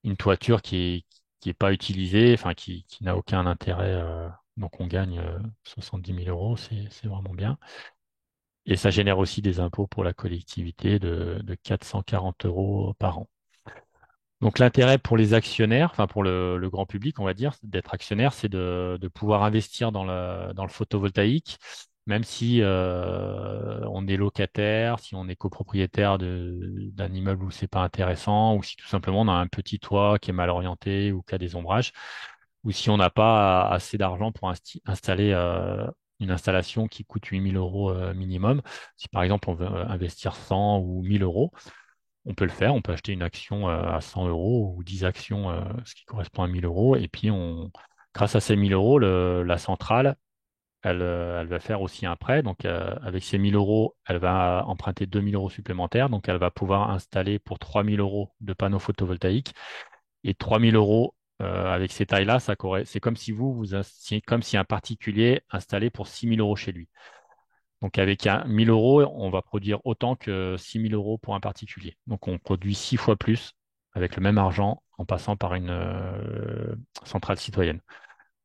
une toiture qui est pas utilisée, enfin qui n'a aucun intérêt. Donc on gagne 70 000 euros, c'est vraiment bien. Et ça génère aussi des impôts pour la collectivité de 440 euros par an. Donc l'intérêt pour les actionnaires, enfin pour le grand public, on va dire, d'être actionnaire, c'est de pouvoir investir dans le photovoltaïque, même si on est locataire, si on est copropriétaire d'un immeuble où c'est pas intéressant, ou si tout simplement on a un petit toit qui est mal orienté ou qui a des ombrages, ou si on n'a pas assez d'argent pour installer une installation qui coûte 8 000 euros minimum. Si par exemple on veut investir 100 ou 1000 euros, on peut le faire, on peut acheter une action à 100 euros ou 10 actions, ce qui correspond à 1000 euros. Et puis, grâce à ces 1000 euros, la centrale, elle va faire aussi un prêt. Donc, avec ces 1000 euros, elle va emprunter 2000 euros supplémentaires. Donc, elle va pouvoir installer pour 3000 euros de panneaux photovoltaïques. Et 3000 euros, avec ces tailles-là, c'est comme si c'est comme si un particulier installait pour 6000 euros chez lui. Donc avec 1000 euros, on va produire autant que 6000 euros pour un particulier. Donc on produit 6 fois plus avec le même argent en passant par une centrale citoyenne.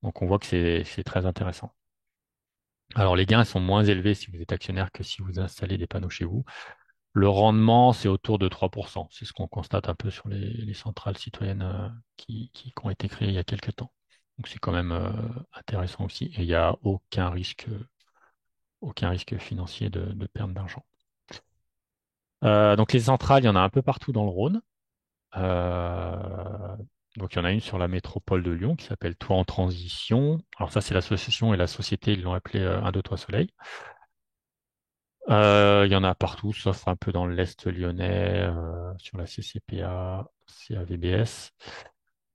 Donc on voit que c'est très intéressant. Alors les gains sont moins élevés si vous êtes actionnaire que si vous installez des panneaux chez vous. Le rendement, c'est autour de 3%. C'est ce qu'on constate un peu sur les centrales citoyennes qui ont été créées il y a quelques temps. Donc c'est quand même intéressant aussi. Et il n'y a aucun risque financier de perte d'argent. Donc les centrales, il y en a un peu partout dans le Rhône. Euh, Donc, il y en a une sur la métropole de Lyon qui s'appelle Toit en Transition. Alors, ça, c'est l'association et la société, ils l'ont appelé 1, 2, 3 Soleil. Il y en a partout, sauf un peu dans l'Est lyonnais, sur la CCPA, CAVBS.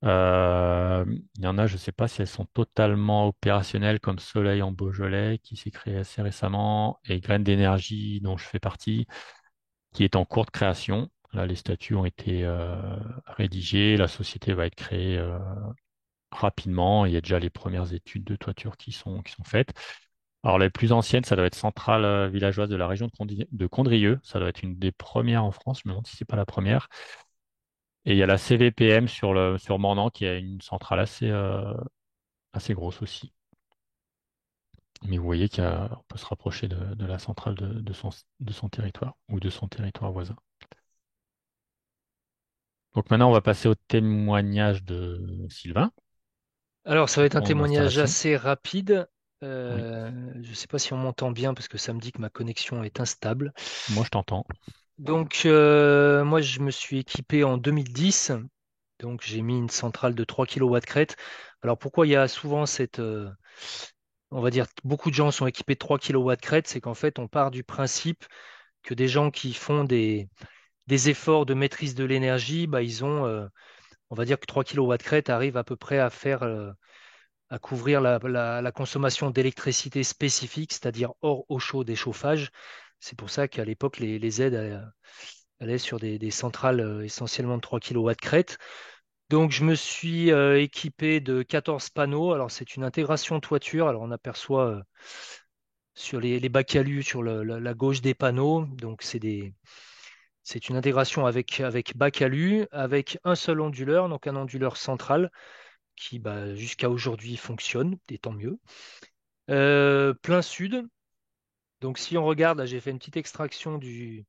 Il y en a, je ne sais pas si elles sont totalement opérationnelles, comme Soleil en Beaujolais, qui s'est créé assez récemment, et Graines d'énergie, dont je fais partie, qui est en cours de création. Là, les statuts ont été rédigés, la société va être créée rapidement. Il y a déjà les premières études de toiture qui sont faites. Alors, les plus anciennes, ça doit être Centrale villageoise de la région de Condrieu. Ça doit être une des premières en France. Je me demande si c'est pas la première. Et il y a la CVPM sur Mornan, qui est une centrale assez grosse aussi. Mais vous voyez qu'on peut se rapprocher de la centrale de son territoire ou de son territoire voisin. Donc maintenant, on va passer au témoignage de Sylvain Alors, ça va sur être un son témoignage installation. assez rapide. Oui, Je ne sais pas si on m'entend bien parce que ça me dit que ma connexion est instable. moi je t'entends. Donc, moi, je me suis équipé en 2010. Donc, j'ai mis une centrale de 3 kilowatts crête. Alors, pourquoi il y a souvent on va dire, beaucoup de gens sont équipés de 3 kilowatts crête, c'est qu'en fait, on part du principe que des gens qui font des efforts de maîtrise de l'énergie, bah, on va dire que 3 kilowatts crête arrivent à peu près à couvrir la consommation d'électricité spécifique, c'est-à-dire hors eau chaude et chauffage. C'est pour ça qu'à l'époque, les aides allaient sur des centrales essentiellement de 3 kilowatts crête. Donc, je me suis équipé de 14 panneaux. Alors, c'est une intégration toiture. Alors, on aperçoit sur les Bacalus sur la gauche des panneaux. Donc, c'est une intégration avec Bacalus, avec un seul onduleur, donc un onduleur central qui bah, jusqu'à aujourd'hui fonctionne, et tant mieux. Plein sud. Donc, si on regarde, là, j'ai fait une petite extraction du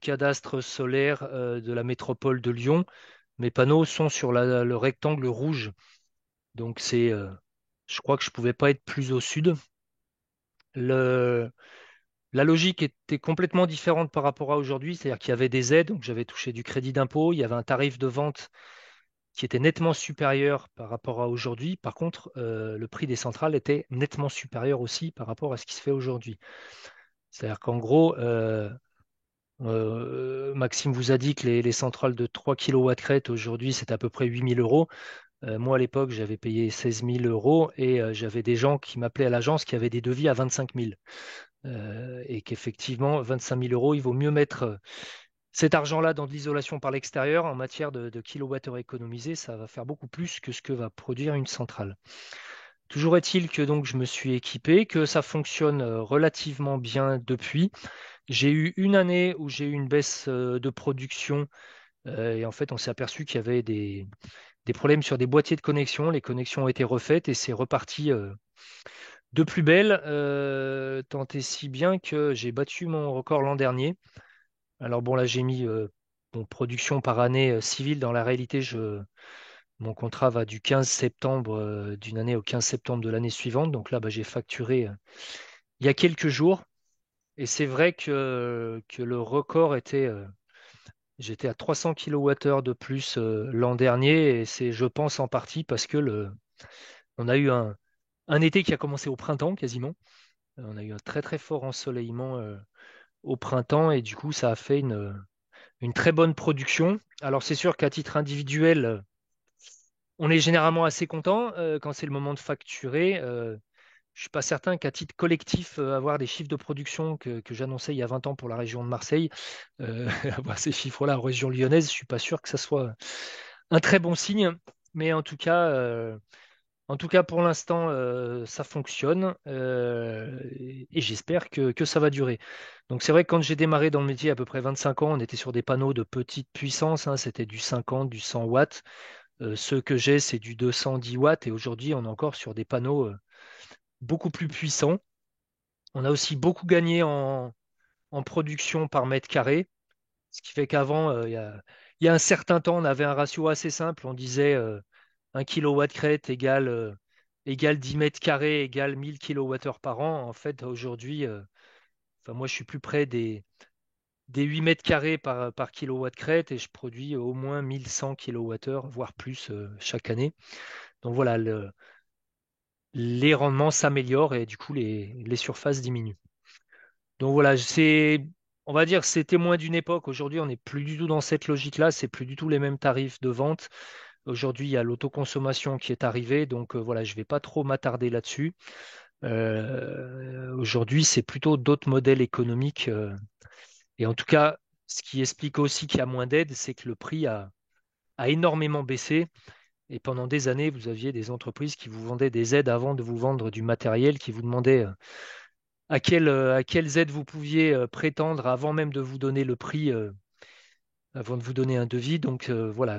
cadastre solaire de la métropole de Lyon. Mes panneaux sont sur le rectangle rouge. Donc, je crois que je pouvais pas être plus au sud. Le, la logique était complètement différente par rapport à aujourd'hui. C'est-à-dire qu'il y avait des aides, donc j'avais touché du crédit d'impôt. Il y avait un tarif de vente qui était nettement supérieur par rapport à aujourd'hui. Par contre, le prix des centrales était nettement supérieur aussi par rapport à ce qui se fait aujourd'hui. C'est-à-dire qu'en gros, Maxime vous a dit que les centrales de 3 kilowatts crête aujourd'hui, c'est à peu près 8 000 euros. Moi, à l'époque, j'avais payé 16 000 euros et j'avais des gens qui m'appelaient à l'agence qui avaient des devis à 25 000. Et qu'effectivement, 25 000 euros, il vaut mieux mettre cet argent-là dans de l'isolation par l'extérieur en matière de kilowattheure économisés. Ça va faire beaucoup plus que ce que va produire une centrale. Toujours est-il que donc je me suis équipé, que ça fonctionne relativement bien depuis. J'ai eu une année où j'ai eu une baisse de production et en fait on s'est aperçu qu'il y avait des problèmes sur des boîtiers de connexion. Les connexions ont été refaites et c'est reparti de plus belle, tant et si bien que j'ai battu mon record l'an dernier. Alors bon là j'ai mis bon, production par année civile. Dans la réalité, mon contrat va du 15 septembre d'une année au 15 septembre de l'année suivante. Donc là bah, j'ai facturé il y a quelques jours. Et c'est vrai que le record j'étais à 300 kWh de plus l'an dernier, et c'est, je pense, en partie parce que on a eu un été qui a commencé au printemps quasiment. On a eu un très très fort ensoleillement au printemps, et du coup, ça a fait une très bonne production. Alors, c'est sûr qu'à titre individuel, on est généralement assez content quand c'est le moment de facturer. Je suis pas certain qu'à titre collectif, avoir des chiffres de production que j'annonçais il y a 20 ans pour la région de Marseille, avoir ces chiffres-là en région lyonnaise, je suis pas sûr que ça soit un très bon signe. Mais en tout cas, pour l'instant, ça fonctionne et j'espère que ça va durer. Donc, c'est vrai que quand j'ai démarré dans le métier à peu près 25 ans, on était sur des panneaux de petite puissance, hein, c'était du 50, du 100 watts. Ceux que j'ai, c'est du 210 watts et aujourd'hui, on est encore sur des panneaux beaucoup plus puissants. On a aussi beaucoup gagné en production par mètre carré, ce qui fait qu'avant, il y a un certain temps, on avait un ratio assez simple. On disait 1 kilowatt crête égale 10 mètres carrés égale 1000 kWh par an. En fait, aujourd'hui, enfin, moi, je suis plus près des 8 mètres carrés par kilowatt crête et je produis au moins 1100 kWh, voire plus chaque année. Donc voilà, les rendements s'améliorent et du coup les surfaces diminuent. Donc voilà, on va dire, c'est témoin d'une époque. Aujourd'hui, on n'est plus du tout dans cette logique-là. C'est plus du tout les mêmes tarifs de vente. Aujourd'hui, il y a l'autoconsommation qui est arrivée. Donc voilà, je ne vais pas trop m'attarder là-dessus. Aujourd'hui, c'est plutôt d'autres modèles économiques. Et en tout cas, ce qui explique aussi qu'il y a moins d'aides, c'est que le prix a énormément baissé. Et pendant des années, vous aviez des entreprises qui vous vendaient des aides avant de vous vendre du matériel, qui vous demandaient à quelles aides vous pouviez prétendre avant même de vous donner le prix, avant de vous donner un devis. Donc voilà,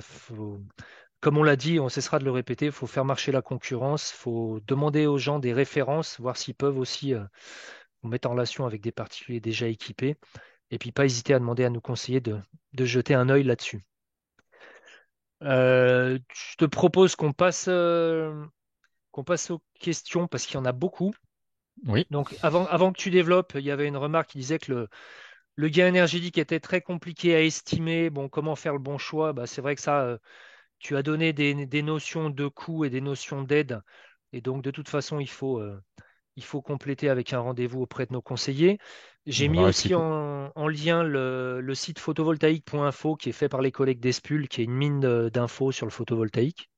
comme on l'a dit, on cessera de le répéter, il faut faire marcher la concurrence, il faut demander aux gens des références, voir s'ils peuvent aussi vous mettre en relation avec des particuliers déjà équipés, et puis pas hésiter à demander à nos conseillers de jeter un œil là-dessus. Je te propose qu'on passe aux questions parce qu'il y en a beaucoup. Oui. Donc avant que tu développes, il y avait une remarque qui disait que le gain énergétique était très compliqué à estimer. Bon, comment faire le bon choix? Bah, c'est vrai que ça, tu as donné des notions de coût et des notions d'aide. Et donc, de toute façon, il faut compléter avec un rendez-vous auprès de nos conseillers. J'ai mis Voilà. Et puis, aussi en lien le site photovoltaïque.info qui est fait par les collègues d'Espul, qui est une mine d'infos sur le photovoltaïque.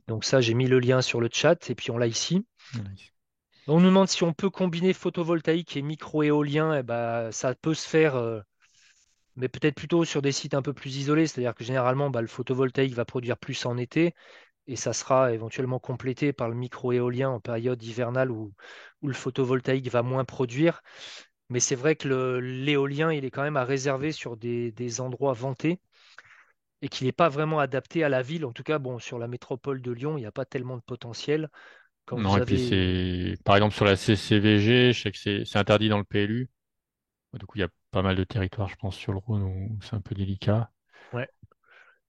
Donc ça, j'ai mis le lien sur le chat et puis on l'a ici. nice. On nous demande si on peut combiner photovoltaïque et micro-éolien. Eh ben, ça peut se faire, mais peut-être plutôt sur des sites un peu plus isolés. C'est-à-dire que généralement, bah, le photovoltaïque va produire plus en été et ça sera éventuellement complété par le micro-éolien en période hivernale où le photovoltaïque va moins produire. Mais c'est vrai que l'éolien, il est quand même à réserver sur des endroits ventés et qu'il n'est pas vraiment adapté à la ville. En tout cas, bon, sur la métropole de Lyon, il n'y a pas tellement de potentiel. Quand Non, vous et puis avez, c'est, par exemple, sur la CCVG, je sais que c'est interdit dans le PLU. Du coup, il y a pas mal de territoires, je pense, sur le Rhône où c'est un peu délicat. ouais.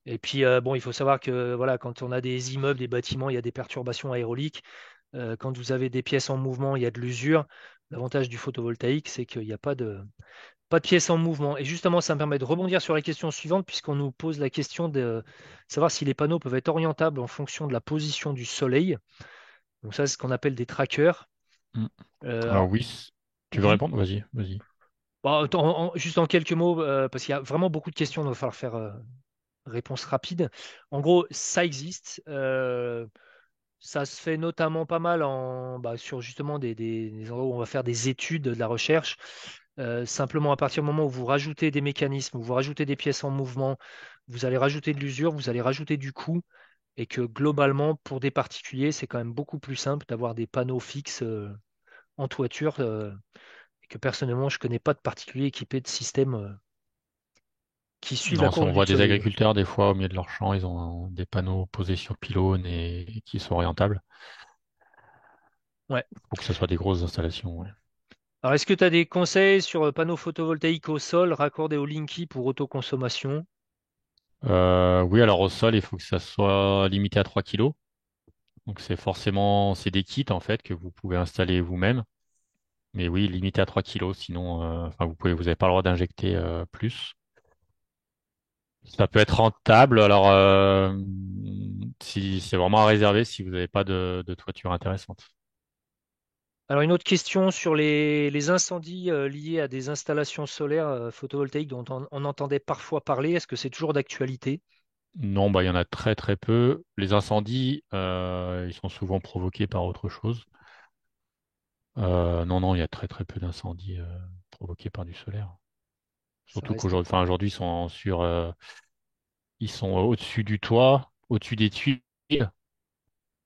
Et puis, bon, il faut savoir que voilà, quand on a des immeubles, des bâtiments, il y a des perturbations aéroliques. Quand vous avez des pièces en mouvement, il y a de l'usure. L'avantage du photovoltaïque, c'est qu'il n'y a pas de pièces en mouvement. Et justement, ça me permet de rebondir sur la question suivante, puisqu'on nous pose la question de savoir si les panneaux peuvent être orientables en fonction de la position du soleil. Donc ça, c'est ce qu'on appelle des trackers. Mm. Alors Alors, oui, tu veux mhm. répondre? Vas-y, vas-y. Bon, juste en quelques mots, parce qu'il y a vraiment beaucoup de questions, il va falloir faire réponse rapide. En gros, ça existe. Ça se fait notamment pas mal sur justement des endroits où on va faire des études, de la recherche. Simplement, à partir du moment où vous rajoutez des mécanismes, où vous rajoutez des pièces en mouvement, vous allez rajouter de l'usure, vous allez rajouter du coût, et que globalement, pour des particuliers, c'est quand même beaucoup plus simple d'avoir des panneaux fixes en toiture, et que personnellement, je ne connais pas de particuliers équipés de systèmes qui suivent la Non, si courbe on du voit des soleil. agriculteurs, des fois, au milieu de leur champ, ils ont des panneaux posés sur pylônes et qui sont orientables. Ouais. Faut que ce soit des grosses installations. Ouais. Alors, est-ce que tu as des conseils sur panneaux photovoltaïques au sol raccordés au Linky pour autoconsommation? Oui, alors au sol, il faut que ça soit limité à 3 kilos. Donc c'est des kits en fait que vous pouvez installer vous-même. Mais oui, limité à 3 kilos, sinon enfin, vous n'avez pas le droit d'injecter plus. Ça peut être rentable, alors si c'est vraiment à réserver si vous n'avez pas de toiture intéressante. Alors, une autre question sur les incendies liés à des installations solaires photovoltaïques dont on entendait parfois parler. Est-ce que c'est toujours d'actualité? Non, bah il y en a très très peu. Les incendies, ils sont souvent provoqués par autre chose. Non, non, il y a très très peu d'incendies provoqués par du solaire. Ça Surtout reste. aujourd'hui, ils sont au-dessus du toit, au-dessus des tuiles.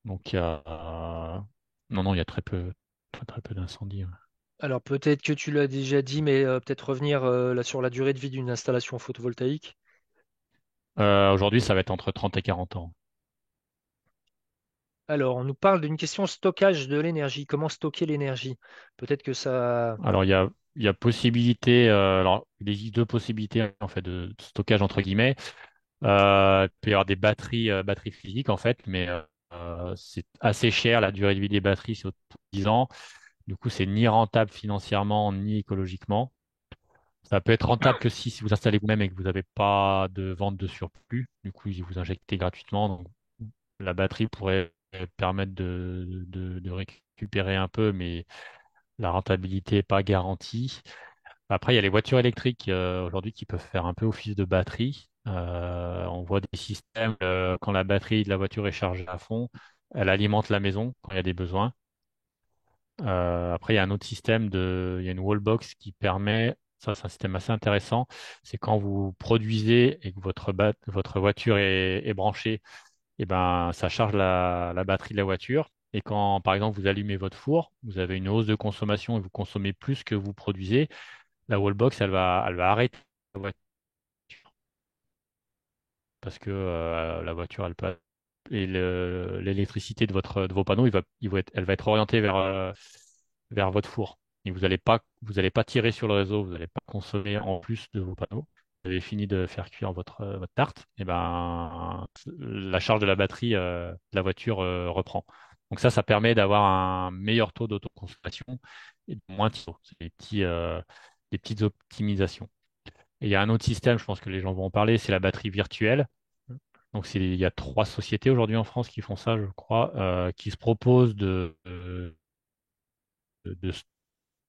Donc il y a, non, non, il y a très très peu d'incendies. Ouais. Alors, peut-être que tu l'as déjà dit, mais peut-être revenir là, sur la durée de vie d'une installation photovoltaïque. Aujourd'hui, ça va être entre 30 et 40 ans. Alors, on nous parle d'une question stockage de l'énergie. Comment stocker l'énergie? Peut-être que ça. Alors il y a possibilité, alors il existe deux possibilités en fait de stockage entre guillemets. Il peut y avoir des batteries physiques en fait, mais c'est assez cher. La durée de vie des batteries, c'est autour de 10 ans. Du coup, c'est ni rentable financièrement ni écologiquement. Ça peut être rentable que si vous installez vous-même et que vous n'avez pas de vente de surplus. Du coup, ils vous injectez gratuitement. Donc, la batterie pourrait permettre de récupérer un peu, mais la rentabilité n'est pas garantie. Après, il y a les voitures électriques aujourd'hui qui peuvent faire un peu office de batterie. On voit des systèmes, quand la batterie de la voiture est chargée à fond, elle alimente la maison quand il y a des besoins. Après, il y a un autre système il y a une wallbox qui permet, ça c'est un système assez intéressant, c'est quand vous produisez et que votre voiture est branchée, et ben, ça charge la batterie de la voiture. Et quand, par exemple, vous allumez votre four, vous avez une hausse de consommation et vous consommez plus que vous produisez, la wallbox, elle va arrêter la voiture parce que la voiture, elle peut. Et l'électricité de vos panneaux, elle va être orientée vers votre four. Et vous allez pas tirer sur le réseau, vous n'allez pas consommer en plus de vos panneaux. Vous avez fini de faire cuire votre tarte, et ben la charge de la batterie de la voiture reprend. Donc ça permet d'avoir un meilleur taux d'autoconsommation et de moins de taux. C'est des petites optimisations. Et il y a un autre système, je pense que les gens vont en parler, c'est la batterie virtuelle. Donc, il y a 3 sociétés aujourd'hui en France qui font ça, je crois, qui se proposent de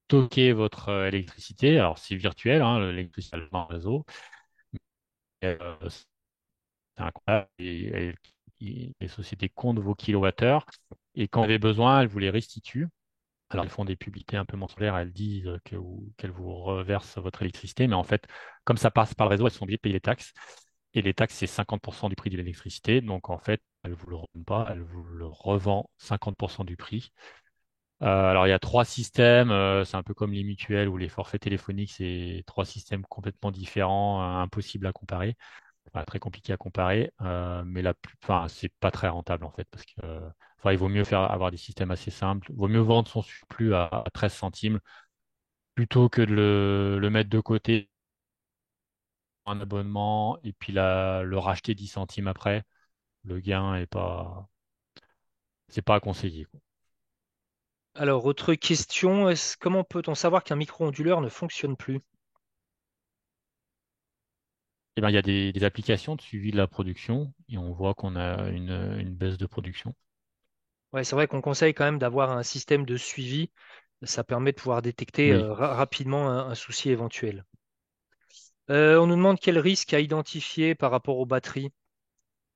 stocker votre électricité. Alors, c'est virtuel, hein, l'électricité elle est dans le réseau. C'est incroyable. Les sociétés comptent vos kilowattheures et quand vous avez besoin, elles vous les restituent. Alors, elles font des publicités un peu mensongères, elles disent qu'elles vous reversent votre électricité, mais en fait, comme ça passe par le réseau, elles sont obligées de payer les taxes. Et les taxes, c'est 50% du prix de l'électricité. Donc, en fait, elle ne vous le revend pas, elle vous le revend 50% du prix. Alors, il y a 3 systèmes. C'est un peu comme les mutuelles ou les forfaits téléphoniques. C'est 3 systèmes complètement différents, impossibles à comparer. Enfin, très compliqué à comparer. Mais enfin, c'est pas très rentable, en fait, parce que, enfin, il vaut mieux avoir des systèmes assez simples. Il vaut mieux vendre son surplus à 13 centimes plutôt que de le mettre de côté un abonnement et puis le racheter 10 centimes après. Le gain est pas, c'est pas à conseiller, quoi. Alors, autre question, comment peut-on savoir qu'un micro-onduleur ne fonctionne plus? Eh ben, il y a des applications de suivi de la production et on voit qu'on a une baisse de production. Ouais, c'est vrai qu'on conseille quand même d'avoir un système de suivi. Ça permet de pouvoir détecter Oui, rapidement un souci éventuel. On nous demande quel risque à identifier par rapport aux batteries.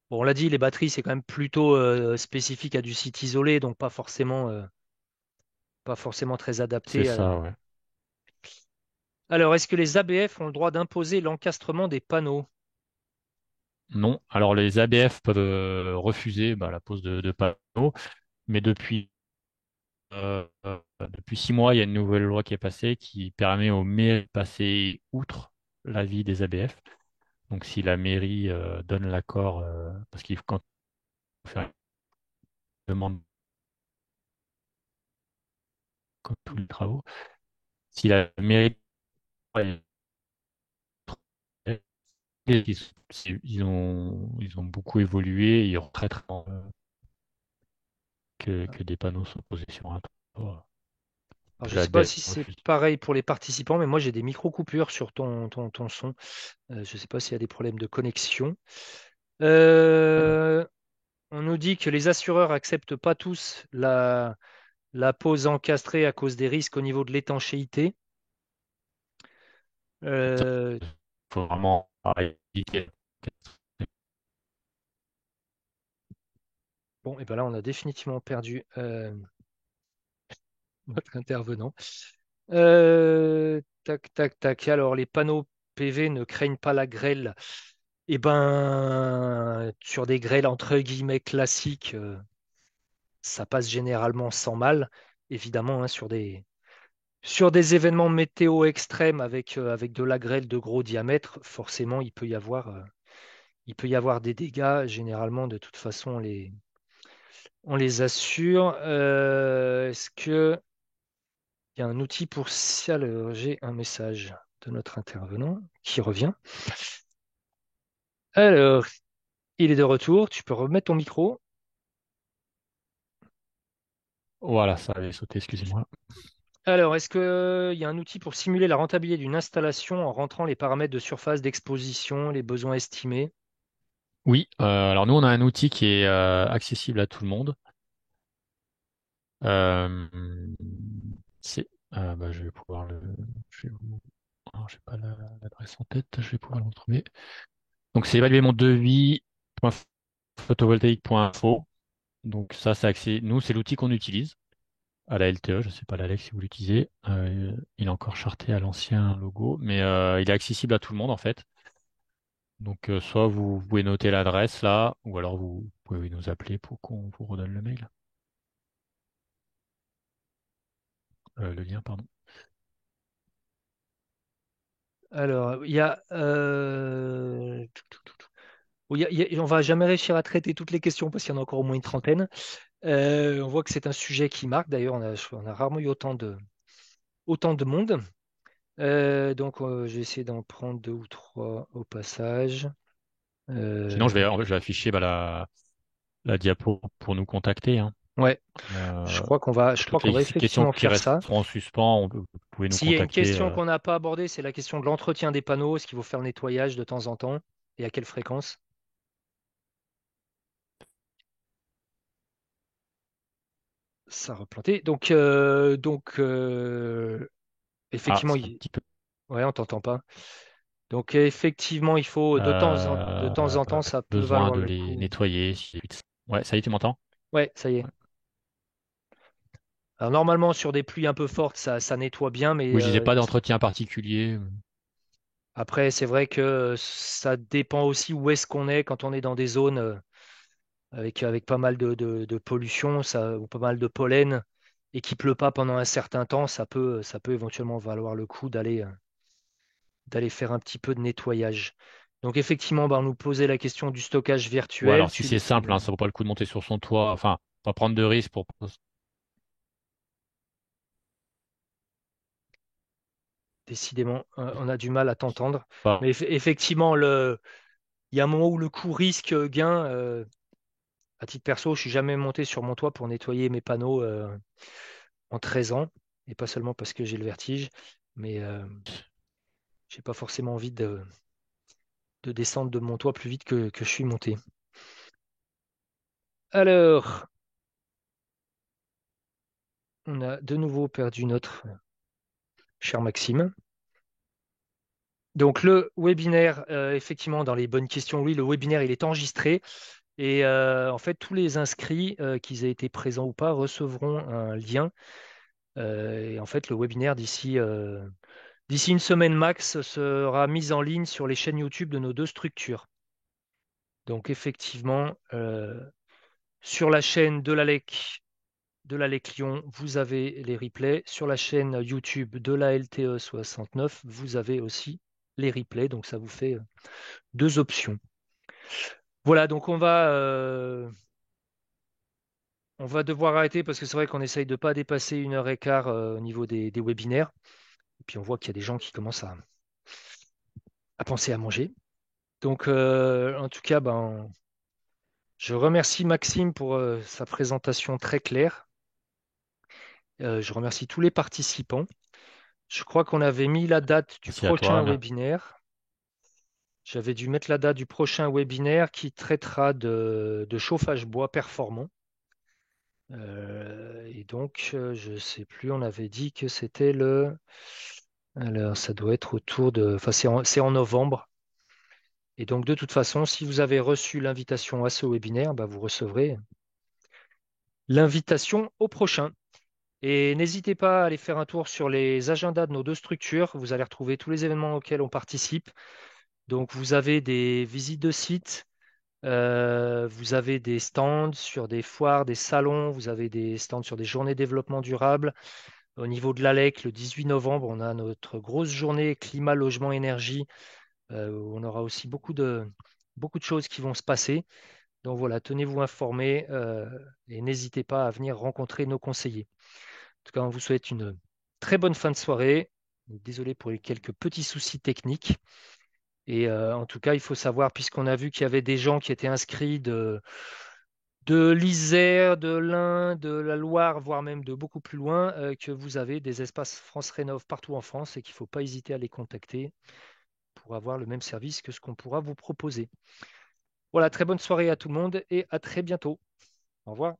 Bon, on l'a dit, les batteries, c'est quand même plutôt spécifique à du site isolé, donc pas forcément très c'est adapté. ça, ouais. Alors, est-ce que les ABF ont le droit d'imposer l'encastrement des panneaux? Non, alors les ABF peuvent refuser la pose de panneaux, mais depuis 6 mois, il y a une nouvelle loi qui est passée qui permet aux mairies de passer outre l'avis des ABF. Donc si la mairie donne l'accord, parce qu'il faut quand on fait une demande comme tous les travaux, si la mairie ils ont beaucoup évolué, ils retraitent que des panneaux sont posés sur un toit, Alors, je que ne la sais pas BF si c'est refuse. pareil pour les participants, mais moi, j'ai des micro-coupures sur ton son. Je ne sais pas s'il y a des problèmes de connexion. Euh, on nous dit que les assureurs acceptent pas tous la pose encastrée à cause des risques au niveau de l'étanchéité. Euh, Il faut vraiment éviter. bon, et ben là, on a définitivement perdu notre intervenant. Tac, tac, tac. Alors, les panneaux PV ne craignent pas la grêle. Eh ben, sur des grêles entre guillemets classiques, ça passe généralement sans mal. Évidemment, hein, sur des événements météo extrêmes avec de la grêle de gros diamètre, forcément, il peut y avoir des dégâts. Généralement, de toute façon, on les assure. Est-ce qu'il y a un outil pour ça? Alors, j'ai un message de notre intervenant qui revient. Alors, il est de retour. Tu peux remettre ton micro. Voilà, ça avait sauté, excusez-moi. Alors, est-ce qu'il y a un outil pour simuler la rentabilité d'une installation en rentrant les paramètres de surface, d'exposition, les besoins estimés? Oui, alors nous, on a un outil qui est accessible à tout le monde. Euh, c'est, je vais pouvoir je vais alors, j'ai pas l'adresse en tête, je vais pouvoir le retrouver. Donc, c'est évaluer mon devis.photovoltaïque.info. Donc, ça, c'est accès. Nous, c'est l'outil qu'on utilise à la LTE. Je sais pas, l'Alex, si vous l'utilisez. Il est encore charté à l'ancien logo, mais il est accessible à tout le monde, en fait. Donc, soit vous pouvez noter l'adresse là, ou alors vous pouvez nous appeler pour qu'on vous redonne le mail. Le lien, pardon. Alors, il y a, on va jamais réussir à traiter toutes les questions parce qu'il y en a encore au moins une trentaine. On voit que c'est un sujet qui marque. D'ailleurs, on a rarement eu autant de monde. Je vais essayer d'en prendre deux ou trois au passage. Sinon, Euh, je vais afficher la diapo pour nous contacter, hein. ouais, Euh, je crois Toutes qu'on les va questions effectivement qui faire ça. resteront en suspens, vous pouvez nous S'il y a une contacter. question qu'on n'a pas abordée, c'est la question de l'entretien des panneaux. Est-ce qu'il faut faire le nettoyage de temps en temps et à quelle fréquence? Ça a replanté. Ah, Effectivement, c'est un petit peu. ouais, on t'entend pas. Donc, effectivement, il faut de temps en temps, ça peut Besoin valoir de le les coup. nettoyer. Ouais, ça y est, tu m'entends? Ouais, ça y est. Ouais. Alors, normalement, sur des pluies un peu fortes, ça nettoie bien, mais Oui, je disais pas d'entretien particulier. après, c'est vrai que ça dépend aussi où est-ce qu'on est quand on est dans des zones avec pas mal de pollution, ou pas mal de pollen, et qu'il pleut pas pendant un certain temps, ça peut éventuellement valoir le coup d'aller faire un petit peu de nettoyage. Donc effectivement, bah, on nous posait la question du stockage Ou virtuel. alors, si c'est simple, hein, ça vaut pas le coup de monter sur son toit. Enfin, pas prendre de risques pour. Décidément, on a du mal à t'entendre. Pas. Mais effectivement, il y a un moment où le coût risque-gain, à titre perso, je suis jamais monté sur mon toit pour nettoyer mes panneaux en 13 ans. Et pas seulement parce que j'ai le vertige, mais j'ai pas forcément envie de descendre de mon toit plus vite que je suis monté. Alors, on a de nouveau perdu notre cher Maxime. Donc le webinaire, effectivement, dans les bonnes questions, oui, le webinaire, il est enregistré. Et en fait, tous les inscrits, qu'ils aient été présents ou pas, recevront un lien. Et en fait, le webinaire, d'ici une semaine max, sera mis en ligne sur les chaînes YouTube de nos deux structures. Donc effectivement, sur la chaîne de l'ALEC Lyon, vous avez les replays. Sur la chaîne YouTube de la LTE 69, vous avez aussi les replays. Donc ça vous fait deux options. Voilà, donc on va devoir arrêter parce que c'est vrai qu'on essaye de ne pas dépasser 1 heure et quart au niveau des webinaires. Et puis on voit qu'il y a des gens qui commencent à penser à manger. Donc en tout cas, ben, je remercie Maxime pour sa présentation très claire. Je remercie tous les participants. Je crois qu'on avait mis la date du Merci à prochain toi. webinaire. J'avais dû mettre la date du prochain webinaire qui traitera de chauffage bois performant. Je ne sais plus, on avait dit que c'était le. Alors, ça doit être autour de. Enfin, c'est en novembre. Et donc, de toute façon, si vous avez reçu l'invitation à ce webinaire, bah, vous recevrez l'invitation au prochain. Et n'hésitez pas à aller faire un tour sur les agendas de nos deux structures. Vous allez retrouver tous les événements auxquels on participe. Donc, vous avez des visites de sites, vous avez des stands sur des foires, des salons, vous avez des stands sur des journées développement durable. Au niveau de l'ALEC, le 18 novembre, on a notre grosse journée climat, logement, énergie, où on aura aussi beaucoup de choses qui vont se passer. Donc voilà, tenez-vous informés et n'hésitez pas à venir rencontrer nos conseillers. En tout cas, on vous souhaite une très bonne fin de soirée. Désolé pour les quelques petits soucis techniques. Et en tout cas, il faut savoir, puisqu'on a vu qu'il y avait des gens qui étaient inscrits de l'Isère, de l'Ain, de la Loire, voire même de beaucoup plus loin, que vous avez des espaces France Rénov partout en France et qu'il ne faut pas hésiter à les contacter pour avoir le même service que ce qu'on pourra vous proposer. Voilà, très bonne soirée à tout le monde et à très bientôt. Au revoir.